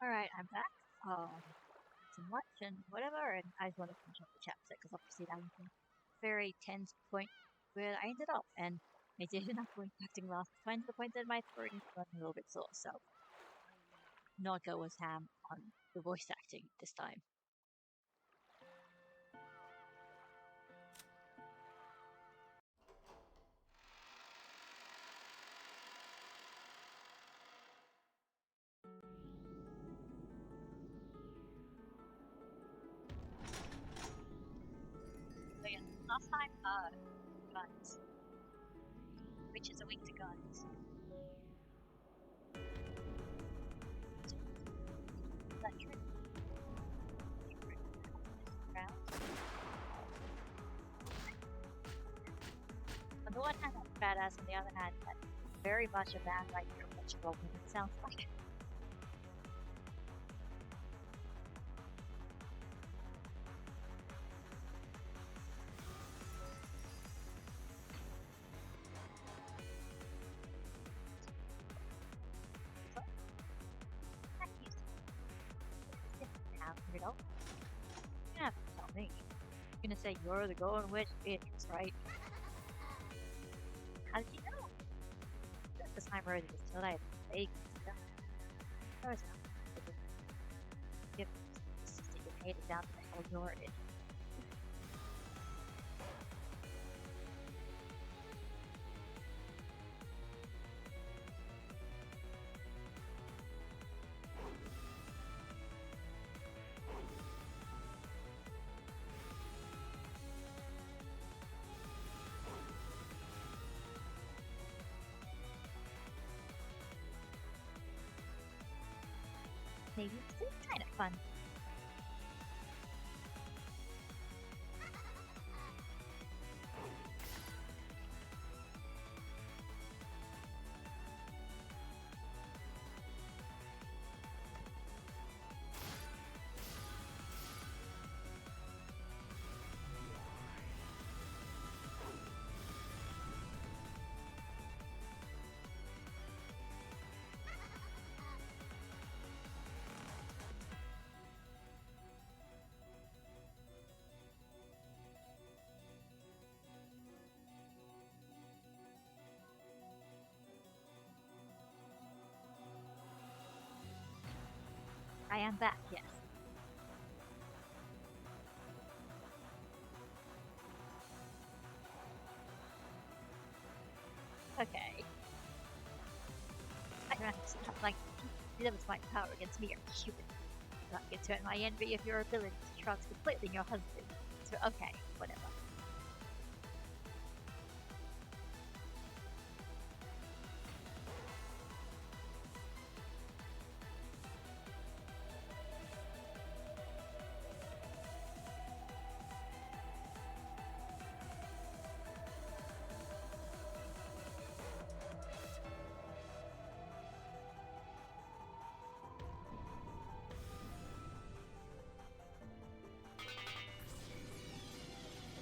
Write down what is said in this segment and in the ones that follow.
Alright, I'm back. Some lunch and whatever, and I just want to finish up the chapter because obviously that was a very tense point where I ended up, and I did enough voice acting last time to the point that my throat is running a little bit sore, so not go as ham on the voice acting this time. So yeah, last time, guns. Witches are weak to guns. Is that true? On the one hand, that's badass, on the other hand, that's very much a man like your witch woman, it sounds like. You know? You don't have to tell me. You're gonna say you're the golden witch, bitch, right? How did you know? This time Rosie was told I had fake stuff. There was nothing. Give you paid it down to the hell Jordan. Maybe this is kind of fun. I am back, yes. Okay. I don't have to stop like you never my power against me, or human. Not get to my envy of your ability to trust completely in your husband. So okay, whatever.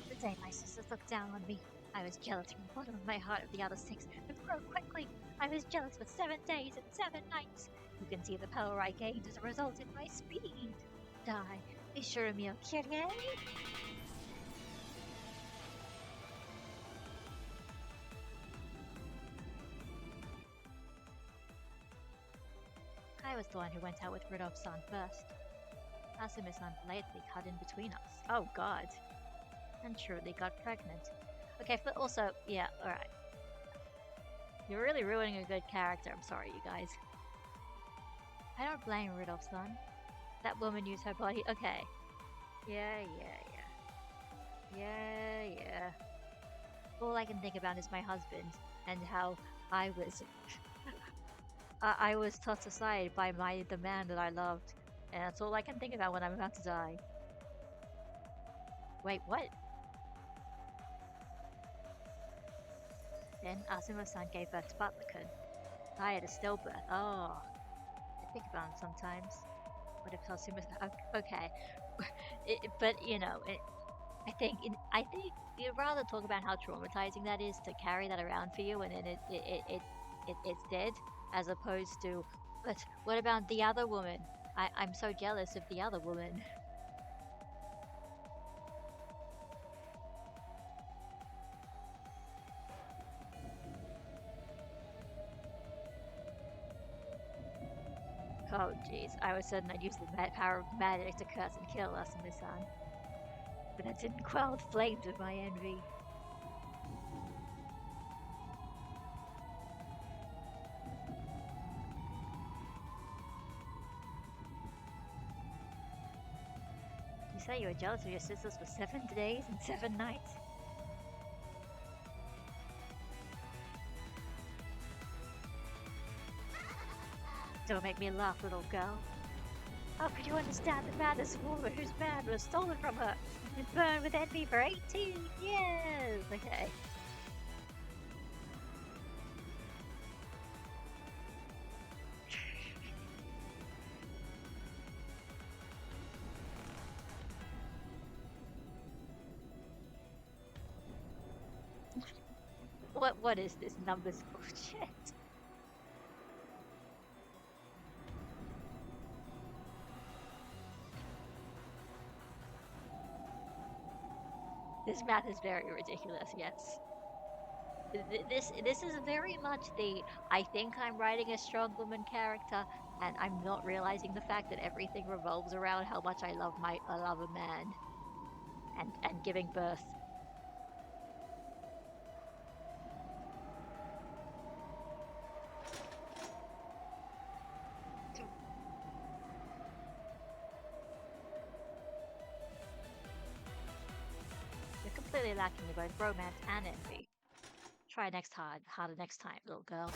The day my sisters looked down on me, I was jealous from the bottom of my heart of the other six, but grow quickly. I was jealous for 7 days and 7 nights. You can see the power I gained as a result in my speed. Die, Ishurumio Kyrie! I was the one who went out with Rudolph-san first. Asuma-san blatantly cut in between us. Oh god. And truly got pregnant. Okay, but also, yeah, alright. You're really ruining a good character. I'm sorry, you guys. I don't blame Rudolph-san. That woman used her body. Okay. Yeah. All I can think about is my husband and how I was I was tossed aside by the man that I loved, and that's all I can think about when I'm about to die. Wait, what? Then Asuma-san gave birth to Butler-kun. I had a stillbirth. Oh, I think about it sometimes. What if Asuma-san? Okay, but you know, I think you'd rather talk about how traumatizing that is to carry that around for you, and then it's dead, as opposed to, but what about the other woman? I'm so jealous of the other woman. Oh jeez, I was certain I'd use the power of magic to curse and kill Asami-san. But that didn't quell the flames of my envy. You say you were jealous of your sisters for 7 days and 7 nights? Don't make me laugh, little girl. How could you understand the madness of a woman whose man was stolen from her and burned with envy for 18 years? Okay. What is this numbers bullshit? This math is very ridiculous, yes. This is very much the I think I'm writing a strong woman character and I'm not realizing the fact that everything revolves around how much I love a man and giving birth. You're completely lacking in both romance and envy. Try harder next time, little girl.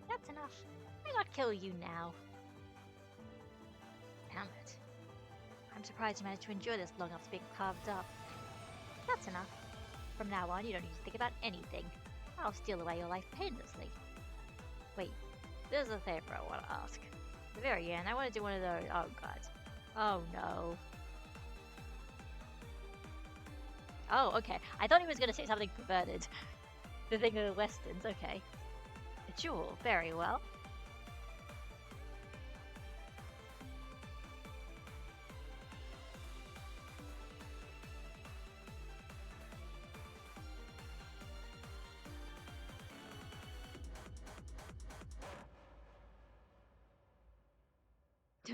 That's enough. Why not kill you now? Damn it. I'm surprised you managed to endure this long enough to be carved up. That's enough. From now on, you don't need to think about anything. I'll steal away your life painlessly. Wait, there's a favor I want to ask. At the very end, I want to do one of those. Oh god. Oh no. Oh, okay. I thought he was going to say something perverted. The thing of the westerns, okay. A jewel, very well.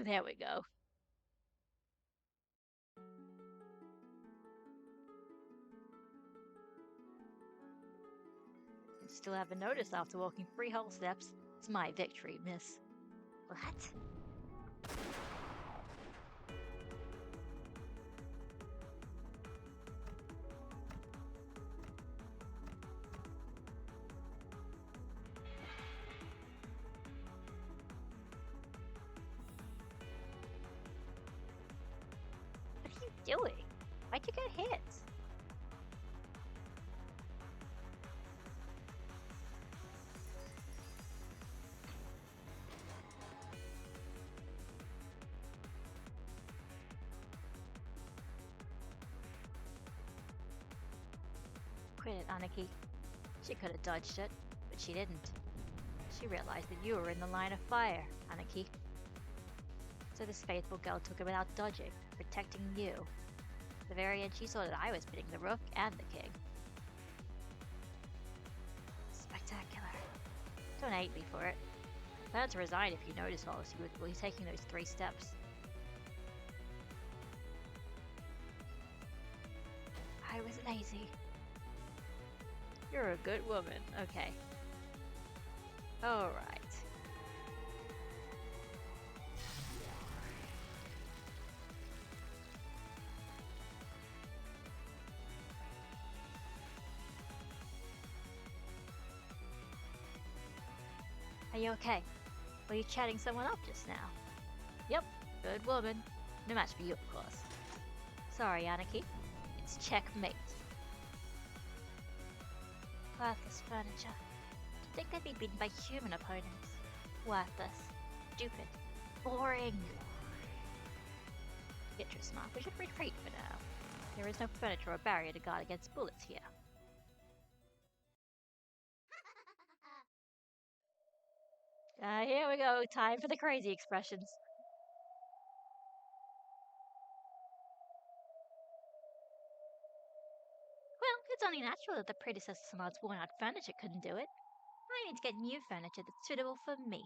There we go. Still haven't noticed after walking 3 whole steps. It's my victory, miss. What? What are you doing? Why'd you get hit? Quit it, Aniki. She could have dodged it, but she didn't. She realized that you were in the line of fire, Aniki. So this faithful girl took it without dodging, protecting you. At the very end, she saw that I was pinning the rook and the king. Spectacular. Don't hate me for it. I plan to resign if you notice while he's taking those 3 steps. I was lazy. You're a good woman. Okay. Alright. Are you okay? Were you chatting someone up just now? Yep, good woman. No match for you, of course. Sorry, Aniki. It's checkmate. Worthless furniture. Think I'd be beaten by human opponents. Worthless. Stupid. Boring. Get your smart. We should retreat for now. There is no furniture or barrier to guard against bullets here. Here we go. Time for the crazy expressions. Well, it's only natural that the predecessor mod's worn-out furniture couldn't do it. I need to get new furniture that's suitable for me.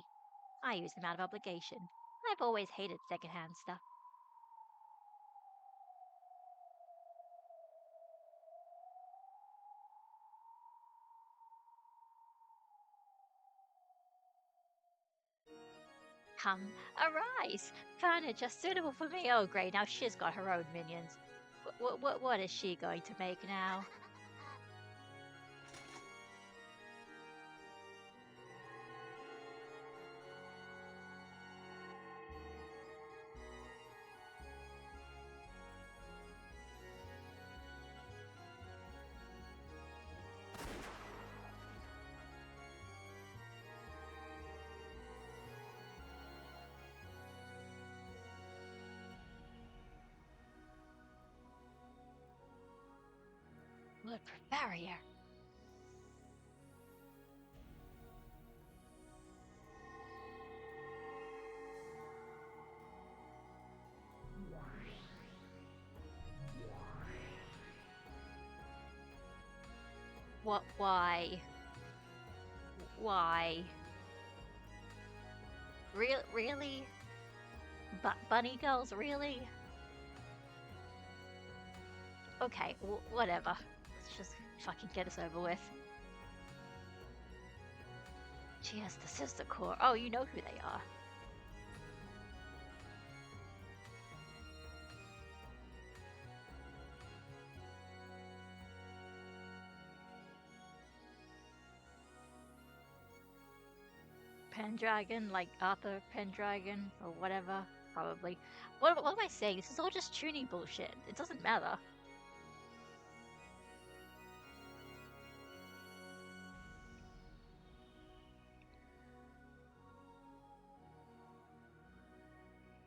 I use them out of obligation. I've always hated secondhand stuff. Come, arise! Furniture suitable for me. Oh, great! Now she's got her own minions. What is she going to make now? What barrier? What? Why? Why? Really? Bunny girls, really? Okay, whatever. Let's just fucking get us over with. She has the sister core. Oh, you know who they are. Pendragon, like Arthur Pendragon, or whatever, probably. What am I saying? This is all just tuning bullshit. It doesn't matter.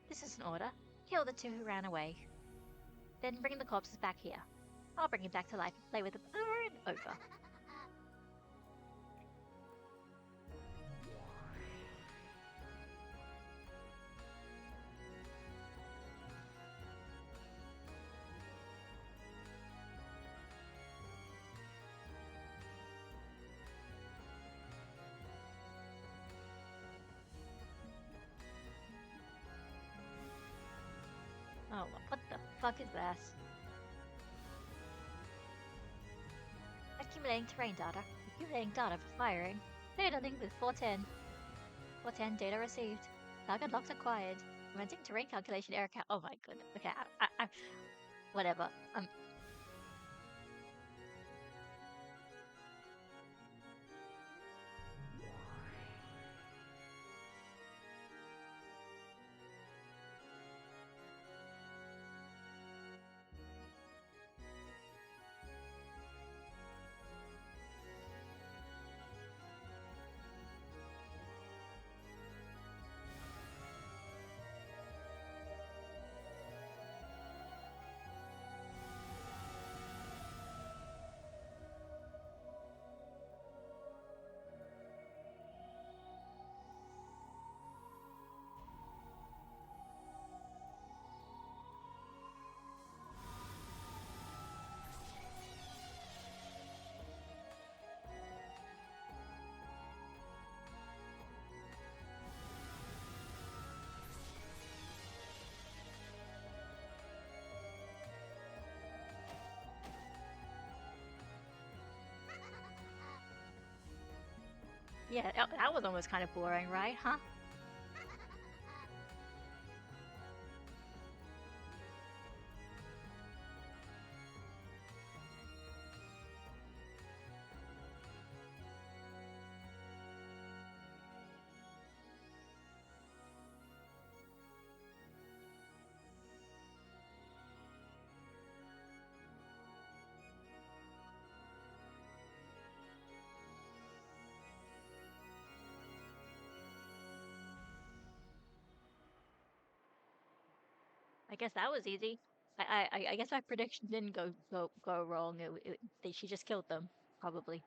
This is an order. Kill the two who ran away. Then bring the corpses back here. I'll bring him back to life and play with them over and over. Oh, what the fuck is this? Accumulating terrain data. Accumulating data for firing. Data linked with 410. 410 data received. Target locked acquired. Commencing terrain calculation error count. Oh my goodness. Okay, whatever. Yeah, that was almost kind of boring, right? Huh? I guess that was easy. I guess my prediction didn't go wrong. She just killed them, probably.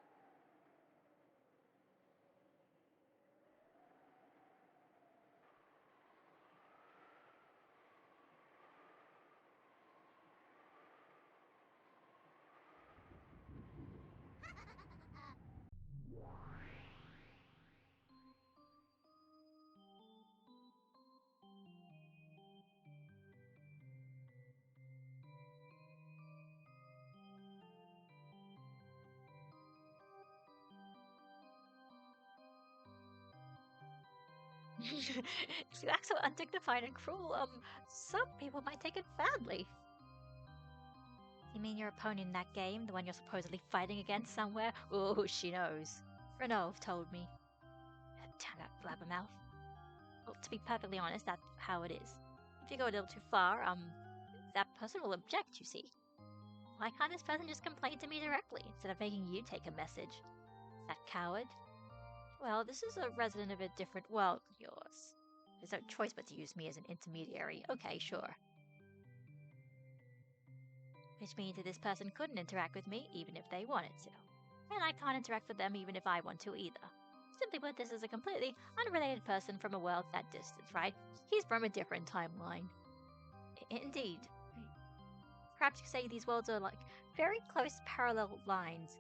If you act so undignified and cruel, some people might take it badly. You mean your opponent in that game, the one you're supposedly fighting against somewhere? Oh, she knows. Renov told me. Damn that blabbermouth. Well, to be perfectly honest, that's how it is. If you go a little too far, that person will object, you see. Why can't this person just complain to me directly, instead of making you take a message? That coward? Well, this is a resident of a different world than yours. There's no choice but to use me as an intermediary. Okay, sure. Which means that this person couldn't interact with me even if they wanted to. And I can't interact with them even if I want to either. Simply put, this is a completely unrelated person from a world that distance, right? He's from a different timeline. Indeed. Perhaps you could say these worlds are like very close parallel lines.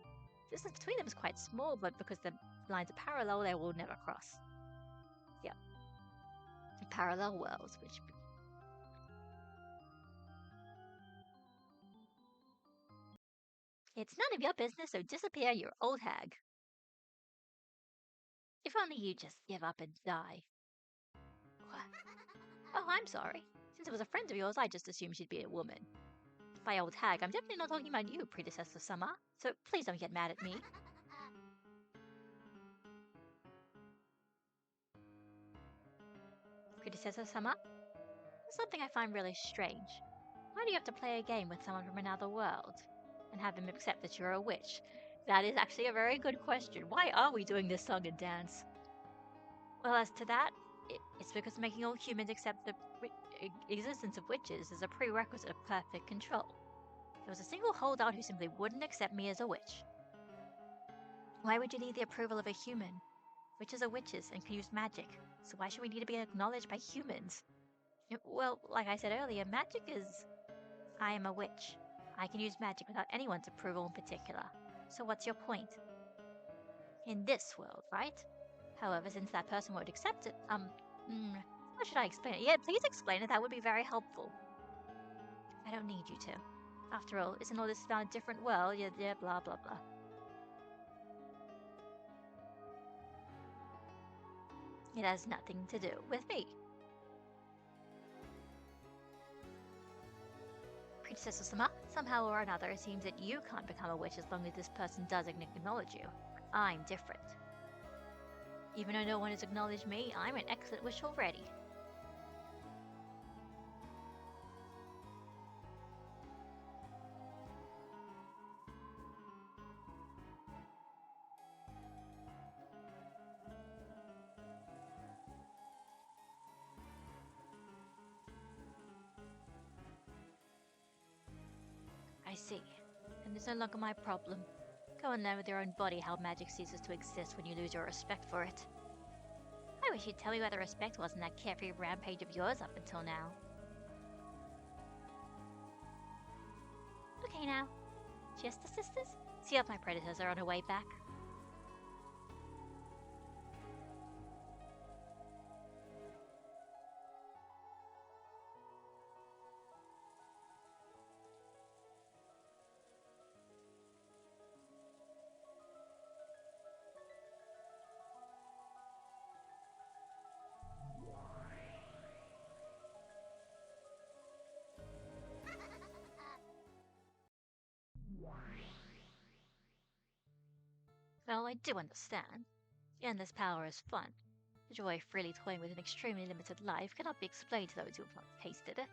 The distance between them is quite small, but because the lines are parallel, they will never cross. Yeah. Parallel worlds, which... It's none of your business, so disappear, you old hag. If only you just give up and die. What? Oh, I'm sorry. Since it was a friend of yours, I just assumed she'd be a woman. By old hag, I'm definitely not talking about you, predecessor Summer, so please don't get mad at me. Predecessor Summer? Something I find really strange. Why do you have to play a game with someone from another world? And have them accept that you're a witch? That is actually a very good question. Why are we doing this song and dance? Well, as to that, it's because making all humans accept the existence of witches is a prerequisite of perfect control. There was a single holdout who simply wouldn't accept me as a witch. Why would you need the approval of a human? Witches are witches and can use magic, so why should we need to be acknowledged by humans? Well, like I said earlier, magic is... I am a witch. I can use magic without anyone's approval in particular. So what's your point? In this world, right? However, since that person won't accept it, how should I explain it? Yeah, please explain it, that would be very helpful. I don't need you to. After all, isn't all this about a different world? Yeah, blah, blah, blah. It has nothing to do with me. Predecessor Sama, somehow or another, it seems that you can't become a witch as long as this person doesn't acknowledge you. I'm different. Even though no one has acknowledged me, I'm an excellent witch already. I see. And it's no longer my problem. Go and learn with your own body how magic ceases to exist when you lose your respect for it. I wish you'd tell me where the respect was in that carefree rampage of yours up until now. Okay now. Just the sisters? See if my predecessor on her way back. Well, I do understand. Endless power is fun. The joy of freely toying with an extremely limited life cannot be explained to those who have not tasted it.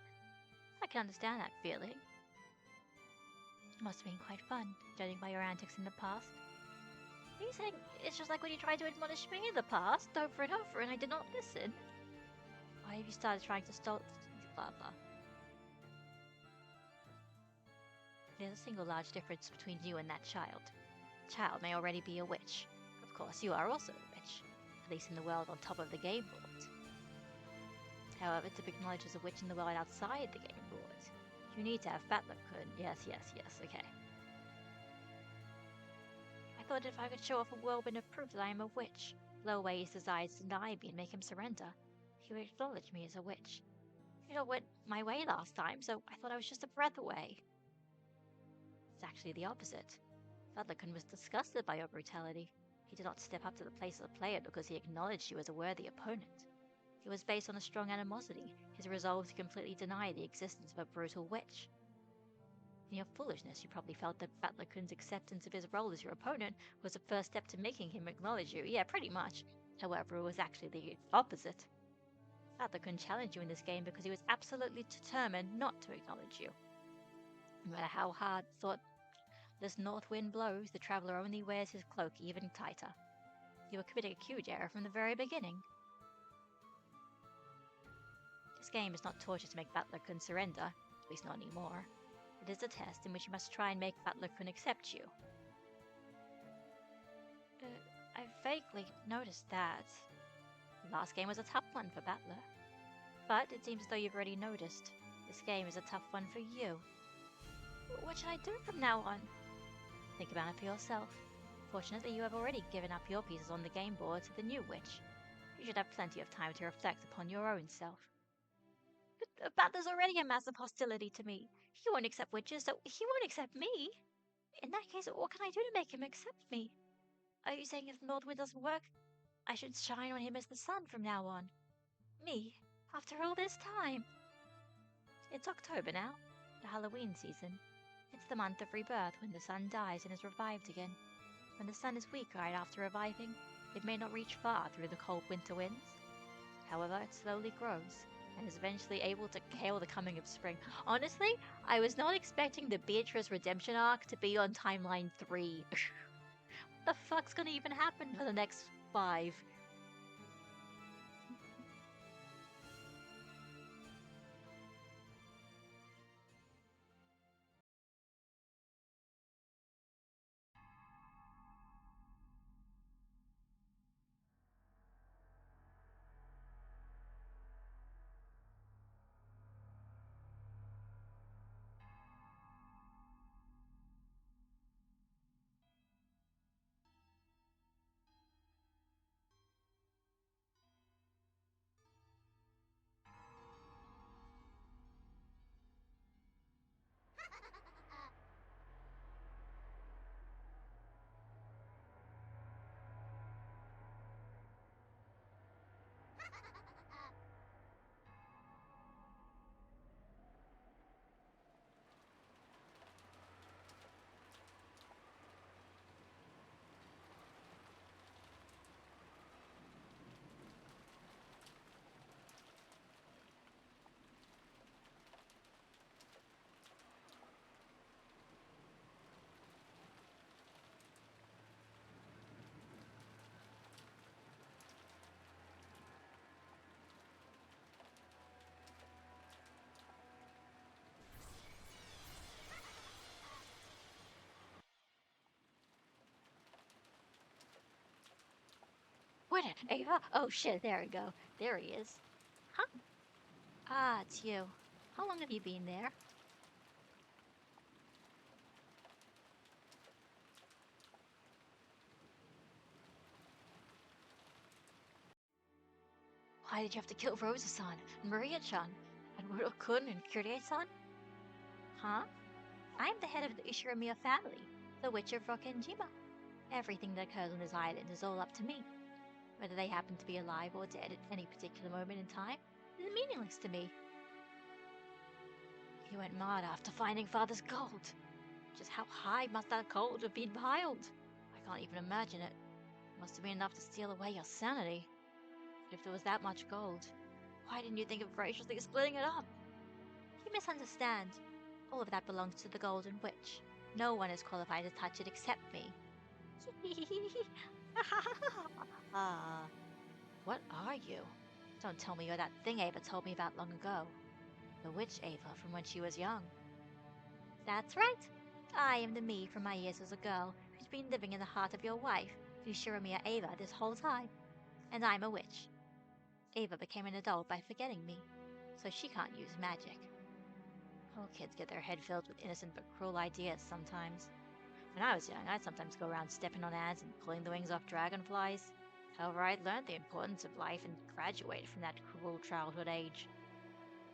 I can understand that feeling. It must have been quite fun, judging by your antics in the past. Are you saying it's just like when you tried to admonish me in the past, over and over, and I did not listen? Why have you started trying to stop... blah blah. There's a single large difference between you and that child. The child may already be a witch. Of course, you are also a witch, at least in the world on top of the game board. However, to be acknowledged as a witch in the world outside the game board, you need to have Batlakun. Yes, okay. I thought if I could show off a whirlwind of proof that I am a witch, blow away his desires to deny me and make him surrender, he would acknowledge me as a witch. You know, went my way last time, so I thought I was just a breath away. It's actually the opposite. Batlakun was disgusted by your brutality. He did not step up to the place of the player because he acknowledged you as a worthy opponent. It was based on a strong animosity, his resolve to completely deny the existence of a brutal witch. In your foolishness, you probably felt that Batlakun's acceptance of his role as your opponent was the first step to making him acknowledge you. Yeah, pretty much. However, it was actually the opposite. Batlakun challenged you in this game because he was absolutely determined not to acknowledge you. No matter how hard thought this north wind blows, the traveler only wears his cloak even tighter. You were committing a huge error from the very beginning. This game is not torture to make Batlakun surrender, at least not anymore. It is a test in which you must try and make Batlakun accept you. I vaguely noticed that. The last game was a tough one for Battler. But it seems as though you've already noticed. This game is a tough one for you. What should I do from now on? Think about it for yourself. Fortunately, you have already given up your pieces on the game board to the new witch. You should have plenty of time to reflect upon your own self. But there's already a massive hostility to me. He won't accept witches, so he won't accept me. In that case, what can I do to make him accept me? Are you saying if Northwind doesn't work, I should shine on him as the sun from now on? Me? After all this time? It's October now, the Halloween season. It's the month of rebirth when the sun dies and is revived again. When the sun is weak right after reviving, it may not reach far through the cold winter winds. However, it slowly grows, and is eventually able to hail the coming of spring. Honestly, I was not expecting the Beatrice redemption arc to be on timeline 3. What the fuck's gonna even happen for the next 5? What? Ava? Oh shit, there we go. There he is. Huh? Ah, it's you. How long have you been there? Why did you have to kill Rosa-san, and Maria-chan, and Muro-kun and Kurie-san? Huh? I'm the head of the Ishiramiya family, the Witch of Rokkenjima. Everything that occurs on this island is all up to me. Whether they happen to be alive or dead at any particular moment in time is meaningless to me. He went mad after finding Father's gold. Just how high must that gold have been piled? I can't even imagine it. It must have been enough to steal away your sanity. But if there was that much gold, why didn't you think of graciously splitting it up? You misunderstand. All of that belongs to the Golden Witch. No one is qualified to touch it except me. What are you? Don't tell me you're that thing Ava told me about long ago. The witch Ava from when she was young. That's right. I am the me from my years as a girl, who's been living in the heart of your wife, Fushiromia Ava, this whole time. And I'm a witch. Ava became an adult by forgetting me, so she can't use magic. All kids get their head filled with innocent but cruel ideas sometimes. When I was young, I'd sometimes go around stepping on ants and pulling the wings off dragonflies. However, I'd learned the importance of life and graduated from that cruel childhood age.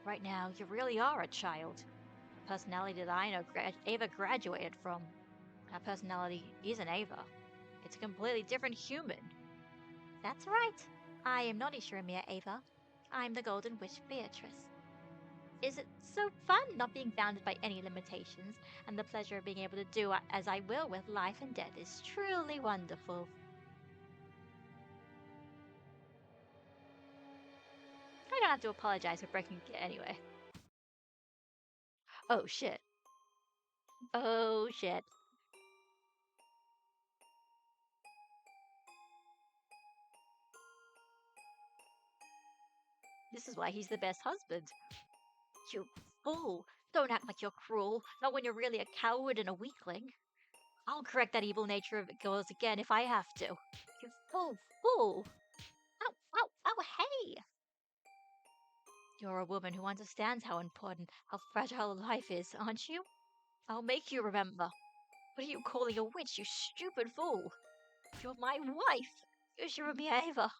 Right now, you really are a child. A personality that I know Ava graduated from. That personality isn't Ava. It's a completely different human. That's right. I am not Ishirimiya Ava. I'm the Golden Witch Beatrice. Is it so fun not being bounded by any limitations, and the pleasure of being able to do as I will with life and death is truly wonderful. I don't have to apologize for breaking it anyway. Oh shit. Oh shit. This is why he's the best husband. You fool! Don't act like you're cruel, not when you're really a coward and a weakling. I'll correct that evil nature of yours again if I have to. You fool! Ow, ow, ow, hey! You're a woman who understands how important, how fragile life is, aren't you? I'll make you remember. What are you calling a witch, you stupid fool? You're my wife! You should be Ava.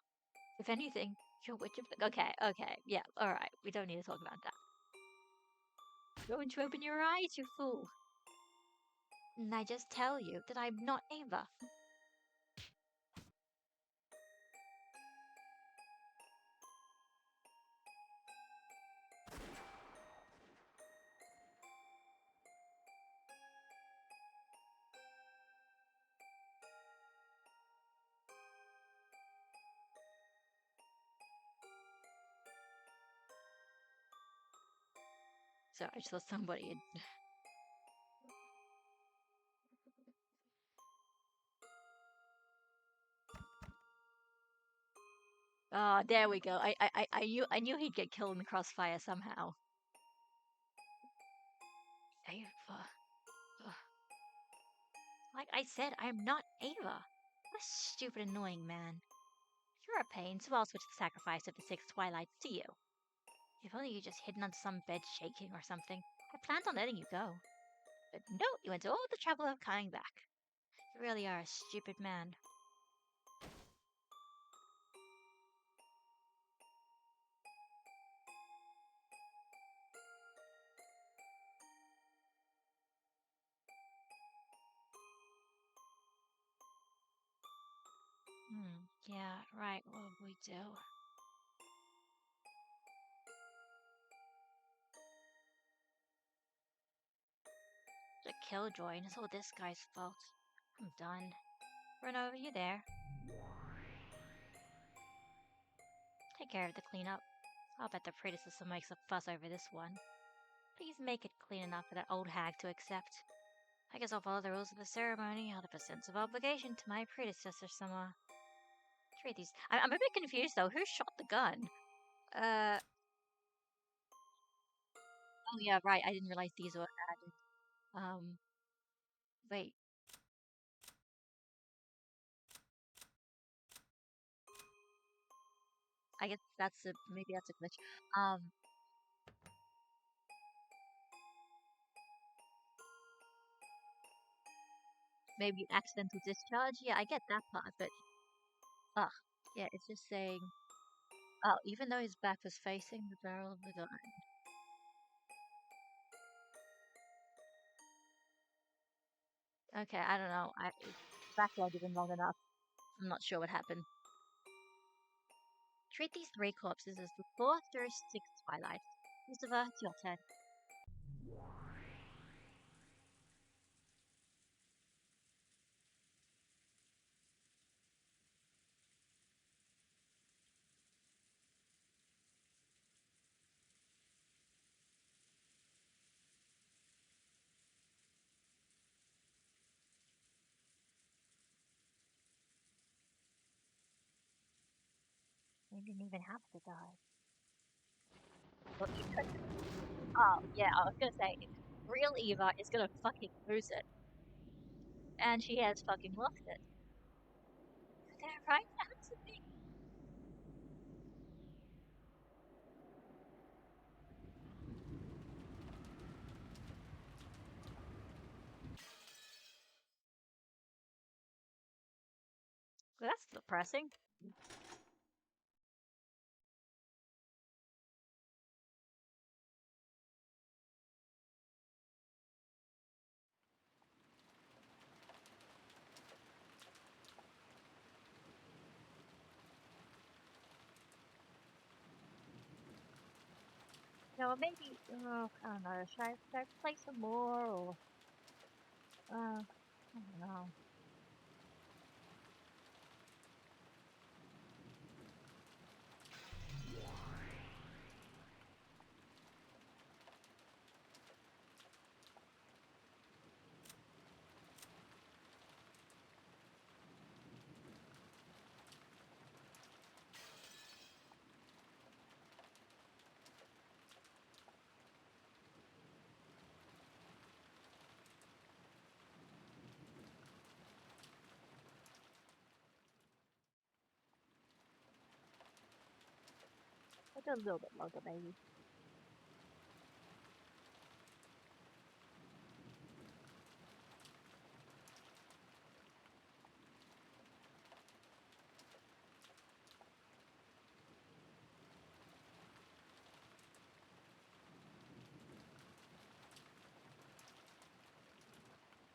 If anything, you're a witch of... Okay, yeah, alright. We don't need to talk about that. Going to open your eyes, you fool. And I just tell you that I'm not Ava. So I just saw somebody... Ah, there we go. I knew he'd get killed in the crossfire somehow. Ava. Ugh. Like I said, I'm not Ava. What a stupid, annoying man. You're a pain, so I'll switch the sacrifice of the six twilights to you. If only you just hidden under some bed shaking or something. I planned on letting you go. But no, you went to all the trouble of coming back. You really are a stupid man. Yeah, right, what would we do? The killjoy, and it's all this guy's fault. I'm done. Run over, you there. Take care of the cleanup. I'll bet the predecessor makes a fuss over this one. Please make it clean enough for that old hag to accept. I guess I'll follow the rules of the ceremony out of a sense of obligation to my predecessor somewhere. Treat these. I'm a bit confused though. Who shot the gun? Oh yeah, right. I didn't realize these were added. Wait. I guess maybe that's a glitch. Maybe accidental discharge. Yeah, I get that part, but yeah, it's just saying. Oh, even though his back was facing the barrel of the gun. Okay, I don't know. I backlogged even long enough. I'm not sure what happened. Treat these three corpses as the fourth or sixth twilight. Lucifer, it's your turn. They didn't even have to die. Well, oh, yeah, I was gonna say, real Eva is gonna fucking lose it. And she has fucking lost it. They're right next to me. Well, that's depressing. No, maybe, I don't know, should I play some more, or, I don't know. Like a little bit longer, maybe.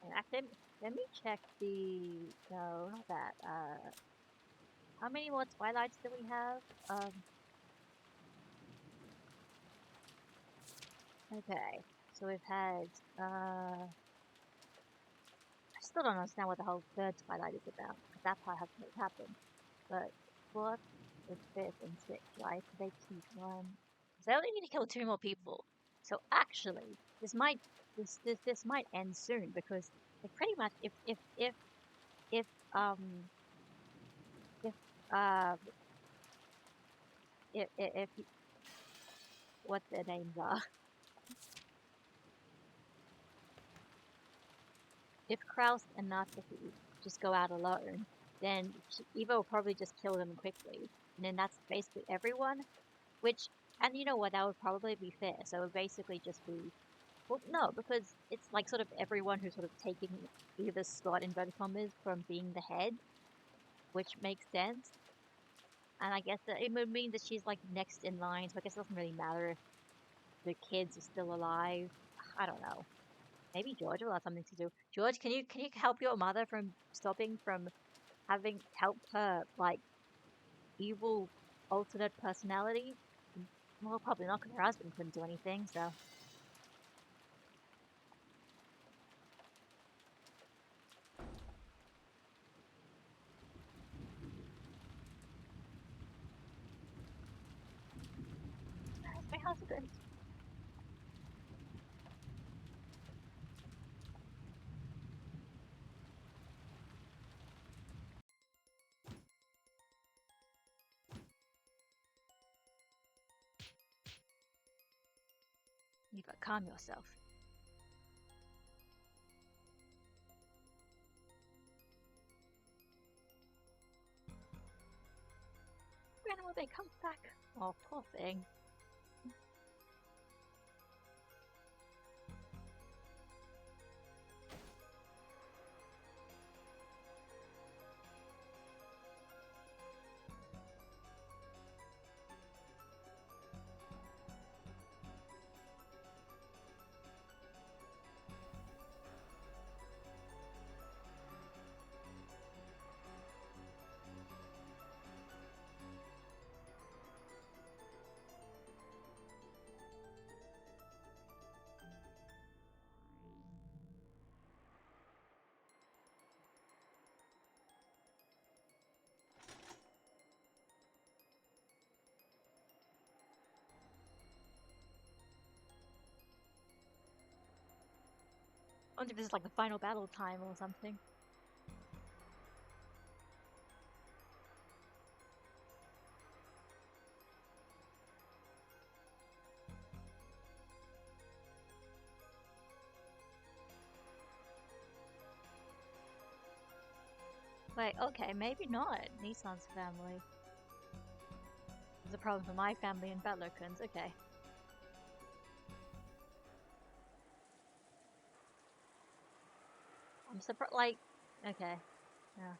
And actually, let me check no, not that, how many more Twilights do we have? Okay, so we've had, I still don't understand what the whole third Twilight is about, because that part hasn't really happened. But fourth, the fifth, and sixth, right? So they keep one. So they only need to kill two more people. So actually, this might end soon because like pretty much if um if uh if what their names are, if Kraus and Natsuki just go out alone, then Eva will probably just kill them quickly, and then that's basically everyone. Which, and you know what, that would probably be fair. So it would basically just be, well, no, because it's like sort of everyone who's sort of taking Eva's spot in inverted commas from being the head, which makes sense. And I guess that it would mean that she's like next in line, so I guess it doesn't really matter if the kids are still alive. I don't know. Maybe George will have something to do. George, can you help your mother from stopping from having helped her like evil alternate personality? Well, probably not because her husband couldn't do anything. So where's my husband? You gotta calm yourself. When will they come back? Oh, poor thing. I wonder if this is like the final battle time or something. Wait, okay, maybe not. Nissan's family. There's a problem for my family and Butlerkins. Okay. I'm surprised, like, okay. Yeah.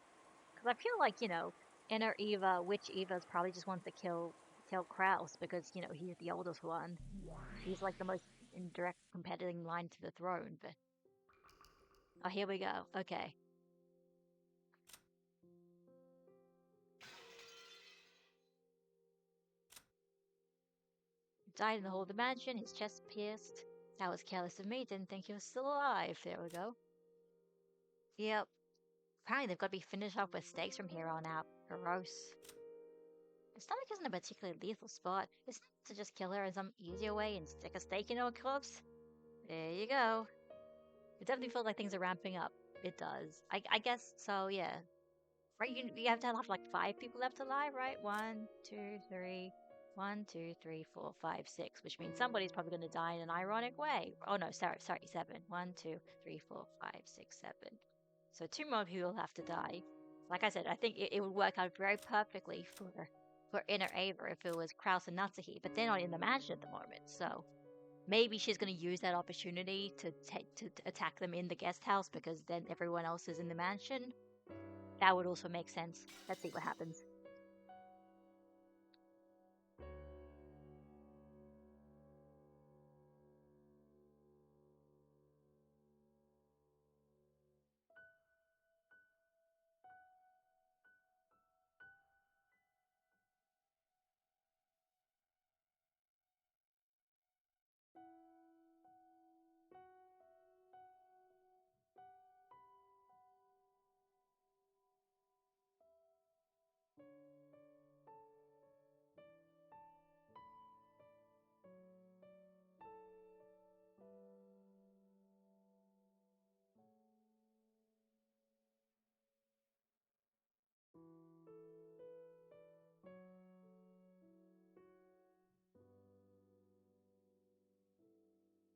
Because I feel like, inner Eva, Witch Eva's probably just wants to kill Kraus because, he's the oldest one. He's like the most in direct competing line to the throne, but oh, here we go. Okay. Died in the hall of the mansion, his chest pierced. That was careless of me, didn't think he was still alive. There we go. Yep. Apparently they've got to be finished off with stakes from here on out. Gross. The stomach isn't a particularly lethal spot. Isn't it to just kill her in some easier way and stick a stake in her corpse? There you go. It definitely feels like things are ramping up. It does. I guess so, yeah. Right, you have to have like 5 people left alive, right? 1, 2, 3. 1, 2, 3, 4, 5, 6, which means somebody's probably going to die in an ironic way. Oh no, sorry, 7. 1, 2, 3, 4, 5, 6, 7. So 2 more people have to die. Like I said, I think it would work out very perfectly for Inner Ava if it was Kraus and Natsuki, but they're not in the mansion at the moment, so maybe she's going to use that opportunity to attack them in the guest house because then everyone else is in the mansion. That would also make sense. Let's see what happens.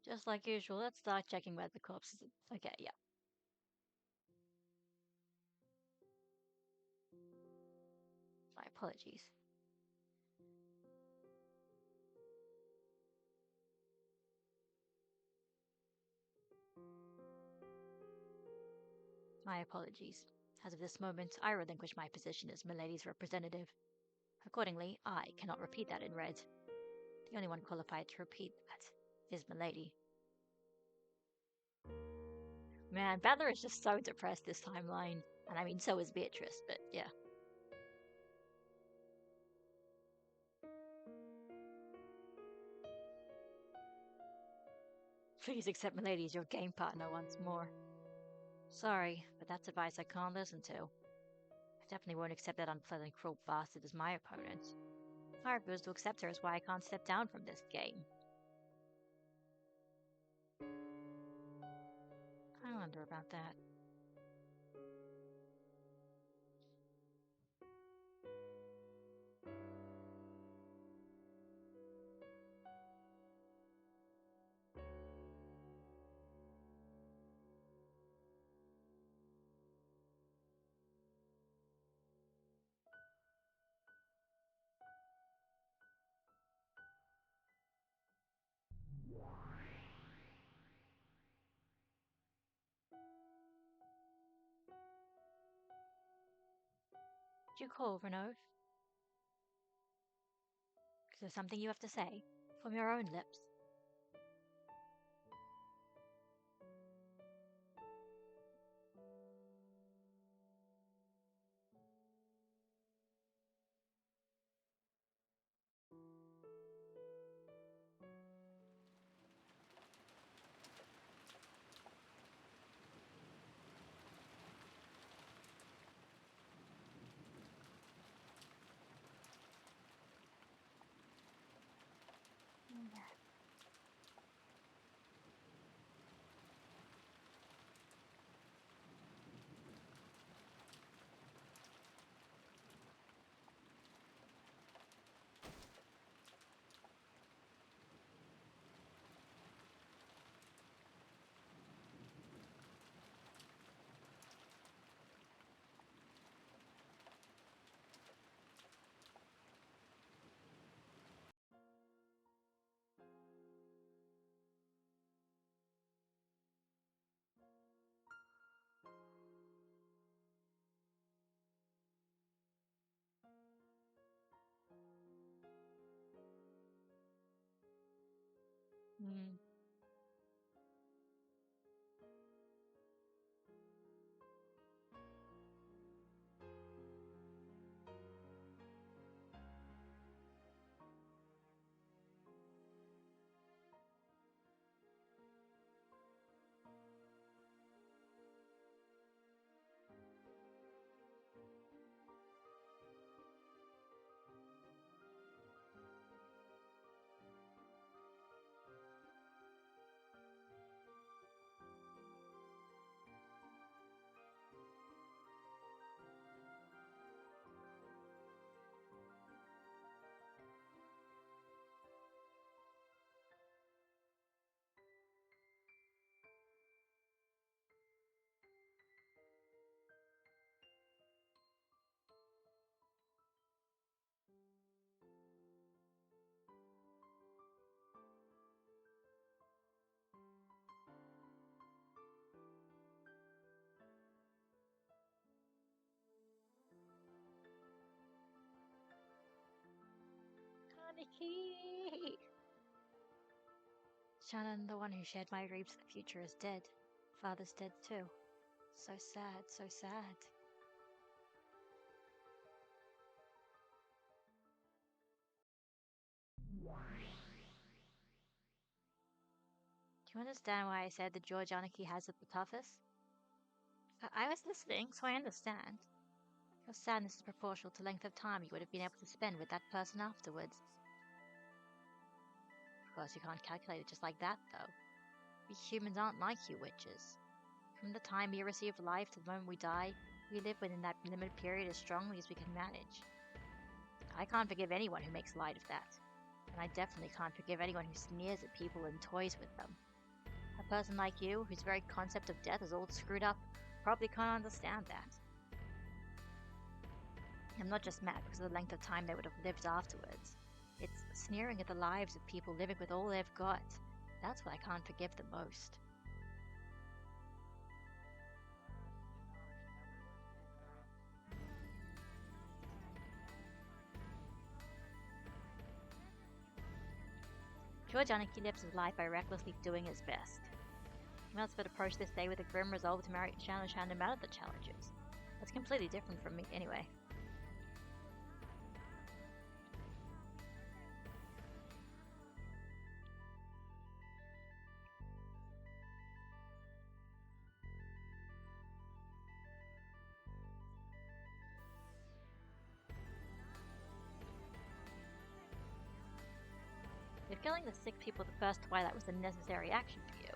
Just like usual, let's start checking where the corpse is. Okay, yeah. My apologies. My apologies. As of this moment, I relinquish my position as Milady's representative. Accordingly, I cannot repeat that in red. The only one qualified to repeat that is Milady. Man, Battler is just so depressed this timeline. And I mean, so is Beatrice, but yeah. Please accept Milady as your game partner once more. Sorry, but that's advice I can't listen to. I definitely won't accept that unpleasant, cruel bastard as my opponent. I refuse to accept her is why I can't step down from this game. I wonder about that. Did you call, Renaud? Is there something you have to say? From your own lips? Aniki! Shannon, the one who shared my dreams of the future, is dead. Father's dead too. So sad, so sad. Do you understand why I said that George Aniki has it the toughest? I was listening, so I understand. Your sadness is proportional to the length of time you would have been able to spend with that person afterwards. Of course, you can't calculate it just like that, though. We humans aren't like you witches. From the time we receive life to the moment we die, we live within that limited period as strongly as we can manage. I can't forgive anyone who makes light of that. And I definitely can't forgive anyone who sneers at people and toys with them. A person like you, whose very concept of death is all screwed up, probably can't understand that. I'm not just mad because of the length of time they would have lived afterwards. It's sneering at the lives of people living with all they've got. That's what I can't forgive the most. George Aniki lives his life by recklessly doing his best. He must have approached this day with a grim resolve to marry Shannon no matter the challenges. That's completely different from me anyway. If killing the sick people the first twilight was a necessary action for you,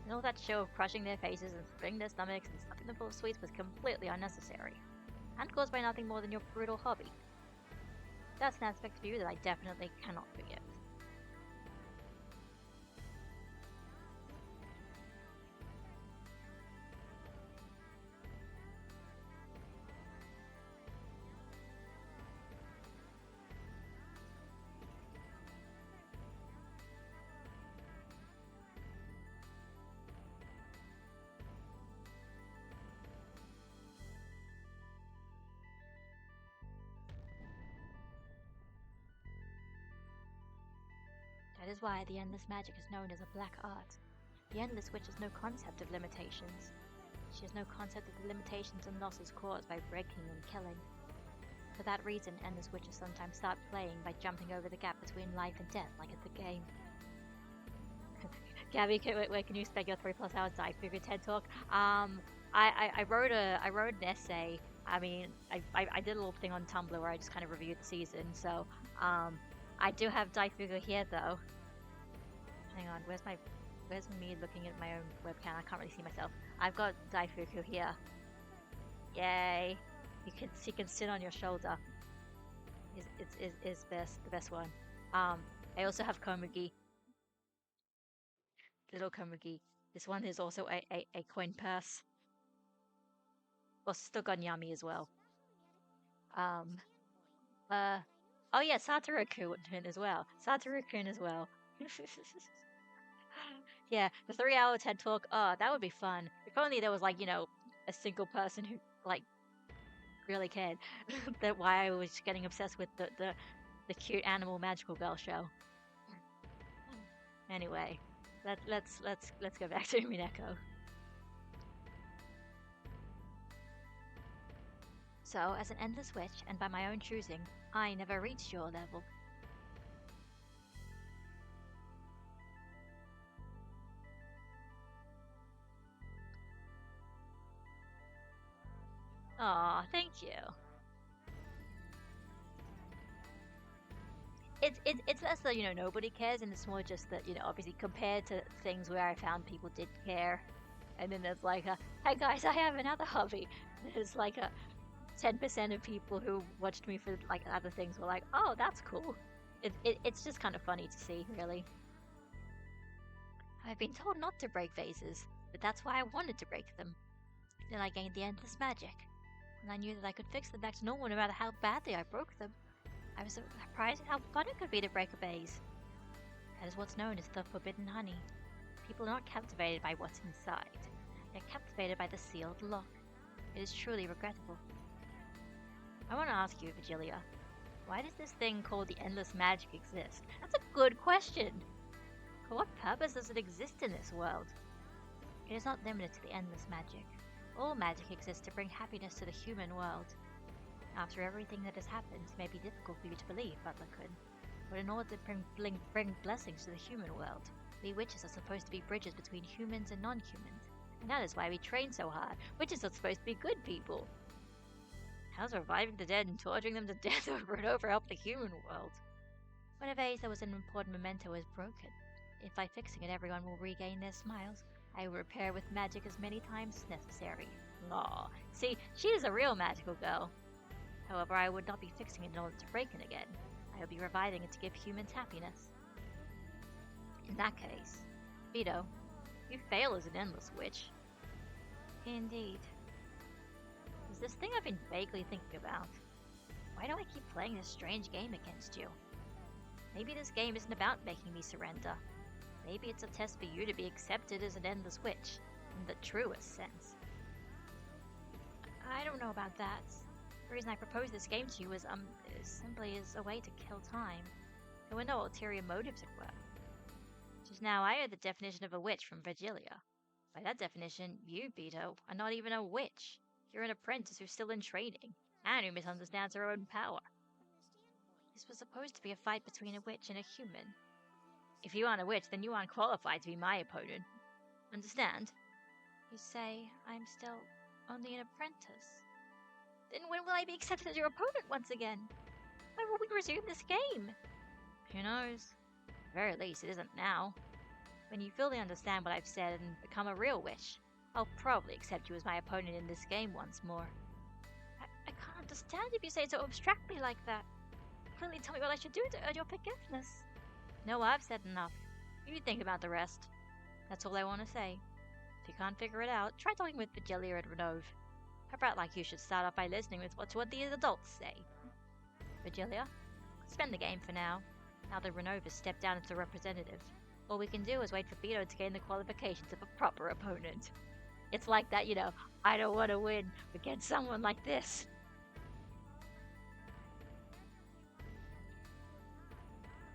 and all that show of crushing their faces and splitting their stomachs and stuffing them full of sweets was completely unnecessary, and caused by nothing more than your brutal hobby. That's an aspect of you that I definitely cannot forgive. That is why the Endless Magic is known as a black art. The Endless Witch has no concept of limitations. She has no concept of the limitations and losses caused by breaking and killing. For that reason, Endless Witches sometimes start playing by jumping over the gap between life and death, like at the game. Gabby, where can you spend your 3+ hours die through your TED Talk? I wrote an essay. I mean, I did a little thing on Tumblr where I just kind of reviewed the season. So, I do have Daifugu here though. Hang on, where's me looking at my own webcam? I can't really see myself. I've got Daifugu here. Yay! He can sit on your shoulder. Is the best one. I also have Komugi. Little Komugi. This one is also a coin purse. Well, still got Yami as well. Oh yeah, Satoru-kun as well. Satoru-kun as well. Yeah, the 3-hour TED Talk. Oh, that would be fun. If only there was like, a single person who like really cared that why I was getting obsessed with the cute animal magical girl show. Anyway, let's go back to Umineko. So, as an endless witch, and by my own choosing, I never reached your level. Aw, thank you. It's less that, nobody cares, and it's more just that, obviously compared to things where I found people did care. And then there's like hey guys, I have another hobby. There's like 10% of people who watched me for like other things were like, oh, that's cool. It's just kind of funny to see, really. I've been told not to break vases, but that's why I wanted to break them. Then I gained the endless magic, and I knew that I could fix them back to normal no matter how badly I broke them. I was surprised at how fun it could be to break a vase. That is what's known as the forbidden honey. People are not captivated by what's inside. They're captivated by the sealed lock. It is truly regrettable. I want to ask you, Vigilia, Why does this thing called the endless magic exist? That's a good question. For what purpose does it exist in this world? It is not limited to the endless magic. All magic exists to bring happiness to the human world. After everything that has happened, it may be difficult for you to believe, Butler-kun, but in order to bring blessings to the human world, we witches are supposed to be bridges between humans and non-humans, and that is why we train so hard. Witches are supposed to be good people. How's reviving the dead and torturing them to death over and over help the human world? When a vase that was an important memento is broken, if by fixing it everyone will regain their smiles, I will repair with magic as many times as necessary. Aw, see, she is a real magical girl. However, I would not be fixing it in order to break it again. I would be reviving it to give humans happiness. In that case, Vito, you fail as an endless witch. Indeed. There's this thing I've been vaguely thinking about. Why do I keep playing this strange game against you? Maybe this game isn't about making me surrender. Maybe it's a test for you to be accepted as an endless witch, in the truest sense. I don't know about that. The reason I proposed this game to you is simply as a way to kill time. There were no ulterior motives at work. Just now I heard the definition of a witch from Virgilia. By that definition, you, Vito, are not even a witch. You're an apprentice who's still in training, and who misunderstands her own power. This was supposed to be a fight between a witch and a human. If you aren't a witch, then you aren't qualified to be my opponent. Understand? You say I'm still only an apprentice. Then when will I be accepted as your opponent once again? When will we resume this game? Who knows? At the very least, it isn't now. When you fully understand what I've said and become a real witch, I'll probably accept you as my opponent in this game once more. I can't understand if you say it so abstractly like that. Clearly tell me what I should do to earn your forgiveness. No, I've said enough. You think about the rest. That's all I want to say. If you can't figure it out, try talking with Vigilia and Renove. A brat like you should start off by listening with what the adults say. Vigilia, suspend the game for now. Now that Renove has stepped down as the representative, all we can do is wait for Vito to gain the qualifications of a proper opponent. It's like that, I don't want to win against someone like this.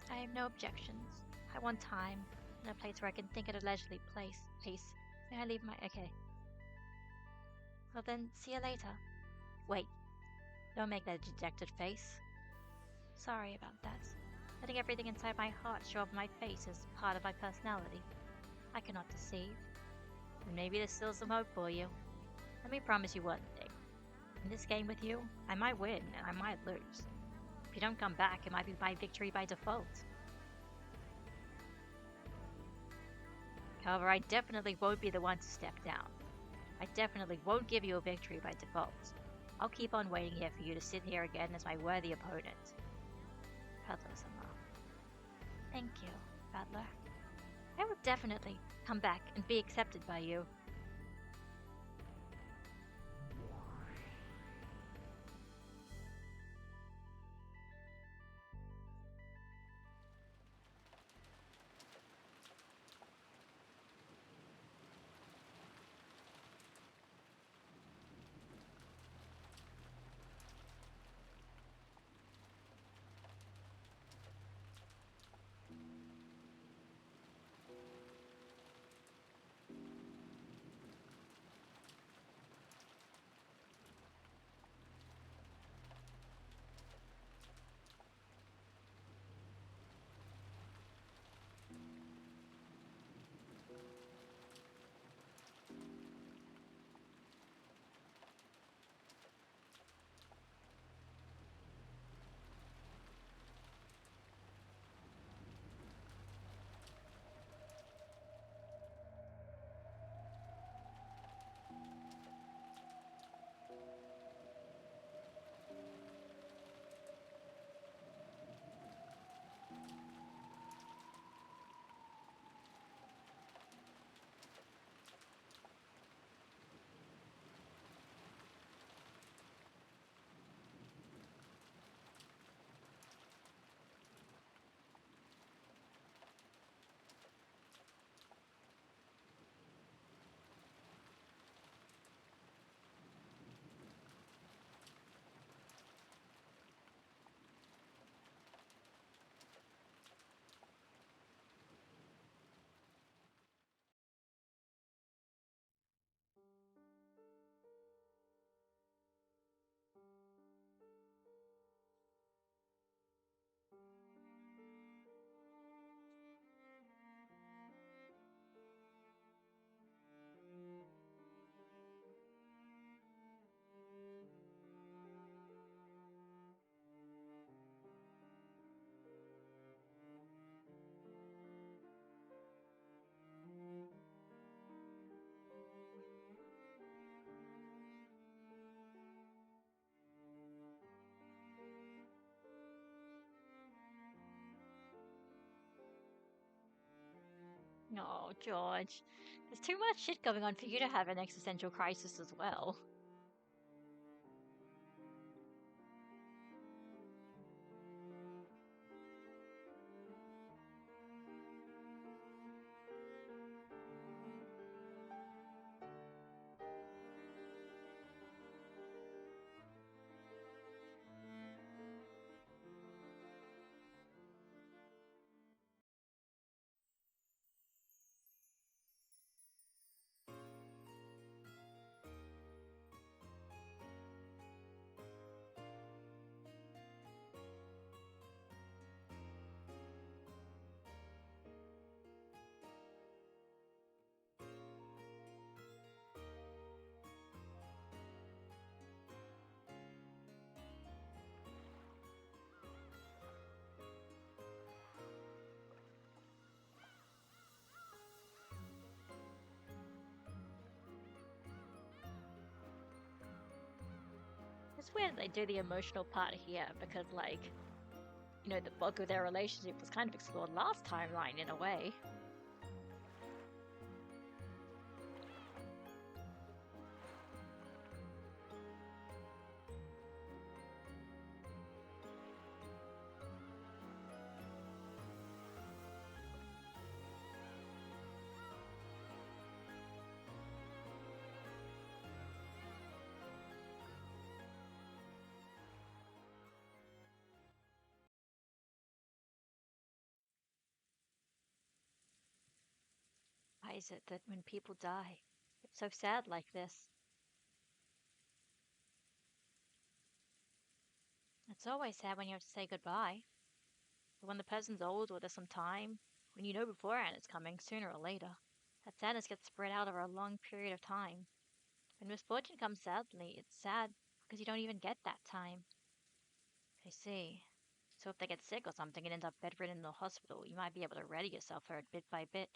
I have no objections. I want time, and a place where I can think at a leisurely pace. May I leave my... Okay. Well then, see you later. Wait. Don't make that dejected face. Sorry about that. Letting everything inside my heart show up my face is part of my personality. I cannot deceive. And maybe there's still some hope for you. Let me promise you one thing. In this game with you, I might win and I might lose. If you don't come back, it might be my victory by default. However, I definitely won't be the one to step down. I definitely won't give you a victory by default. I'll keep on waiting here for you to sit here again as my worthy opponent. Butler-sama. Thank you, Butler. I will definitely come back and be accepted by you. Oh, George. There's too much shit going on for you to have an existential crisis as well. It's weird they do the emotional part here because, like, the bulk of their relationship was kind of explored last timeline in a way. Why is it that when people die, it's so sad like this? It's always sad when you have to say goodbye. But when the person's old or there's some time, when you know beforehand it's coming, sooner or later, that sadness gets spread out over a long period of time. When misfortune comes suddenly, it's sad because you don't even get that time. I see. So if they get sick or something and end up bedridden in the hospital, you might be able to ready yourself for it bit by bit.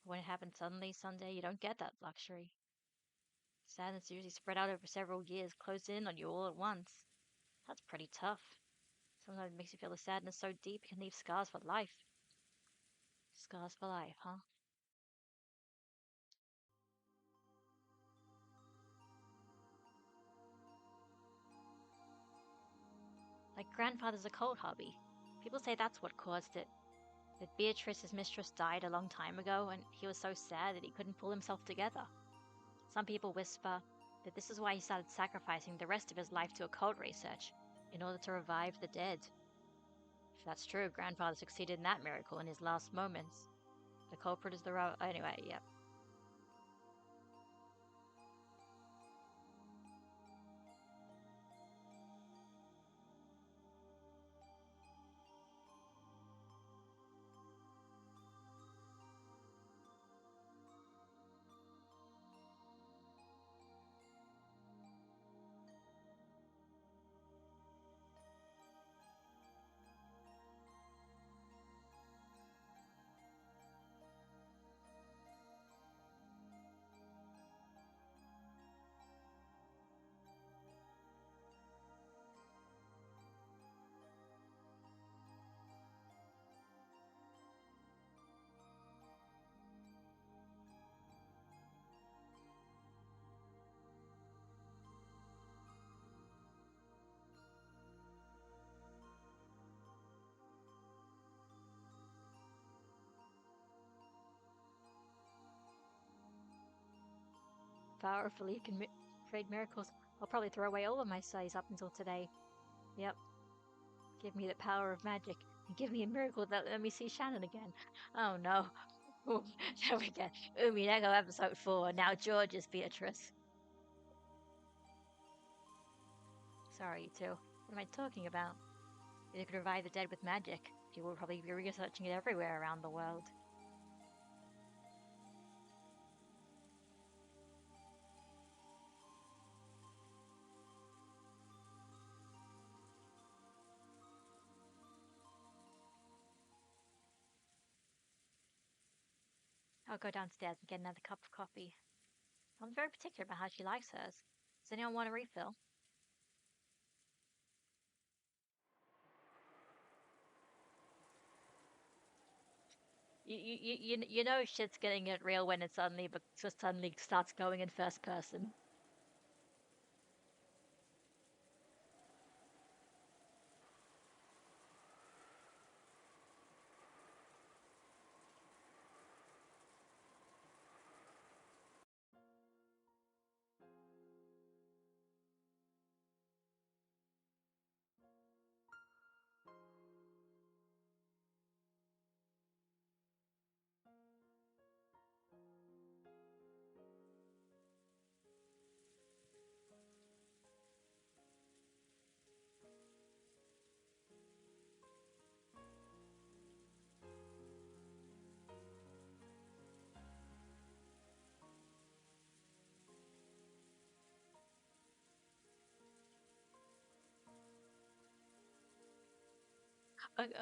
But when it happens suddenly, someday, you don't get that luxury. Sadness is usually spread out over several years, closed in on you all at once. That's pretty tough. Sometimes it makes you feel the sadness so deep it can leave scars for life. Scars for life, huh? Like grandfather's occult hobby. People say that's what caused it. That Beatrice, his mistress, died a long time ago, and he was so sad that he couldn't pull himself together. Some people whisper that this is why he started sacrificing the rest of his life to occult research, in order to revive the dead. If that's true, grandfather succeeded in that miracle in his last moments. The culprit is the anyway, yep. Powerfully can create miracles. I'll probably throw away all of my studies up until today. Yep. Give me the power of magic, and give me a miracle that let me see Shannon again. Oh no. There we go. Umineko episode 4. Now George is Beatrice. Sorry, you two. What am I talking about? If you could revive the dead with magic, people would probably be researching it everywhere around the world. I'll go downstairs and get another cup of coffee. I'm very particular about how she likes hers. Does anyone want a refill? You know shit's getting get real when it suddenly but just suddenly starts going in first person.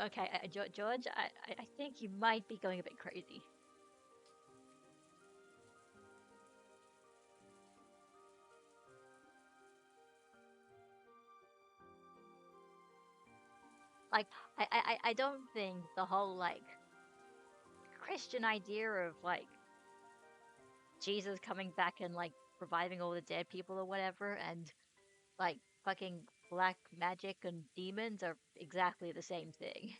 Okay, George, I think you might be going a bit crazy. Like, I don't think the whole like Christian idea of like Jesus coming back and like reviving all the dead people or whatever, and like fucking black magic and demons are exactly the same thing.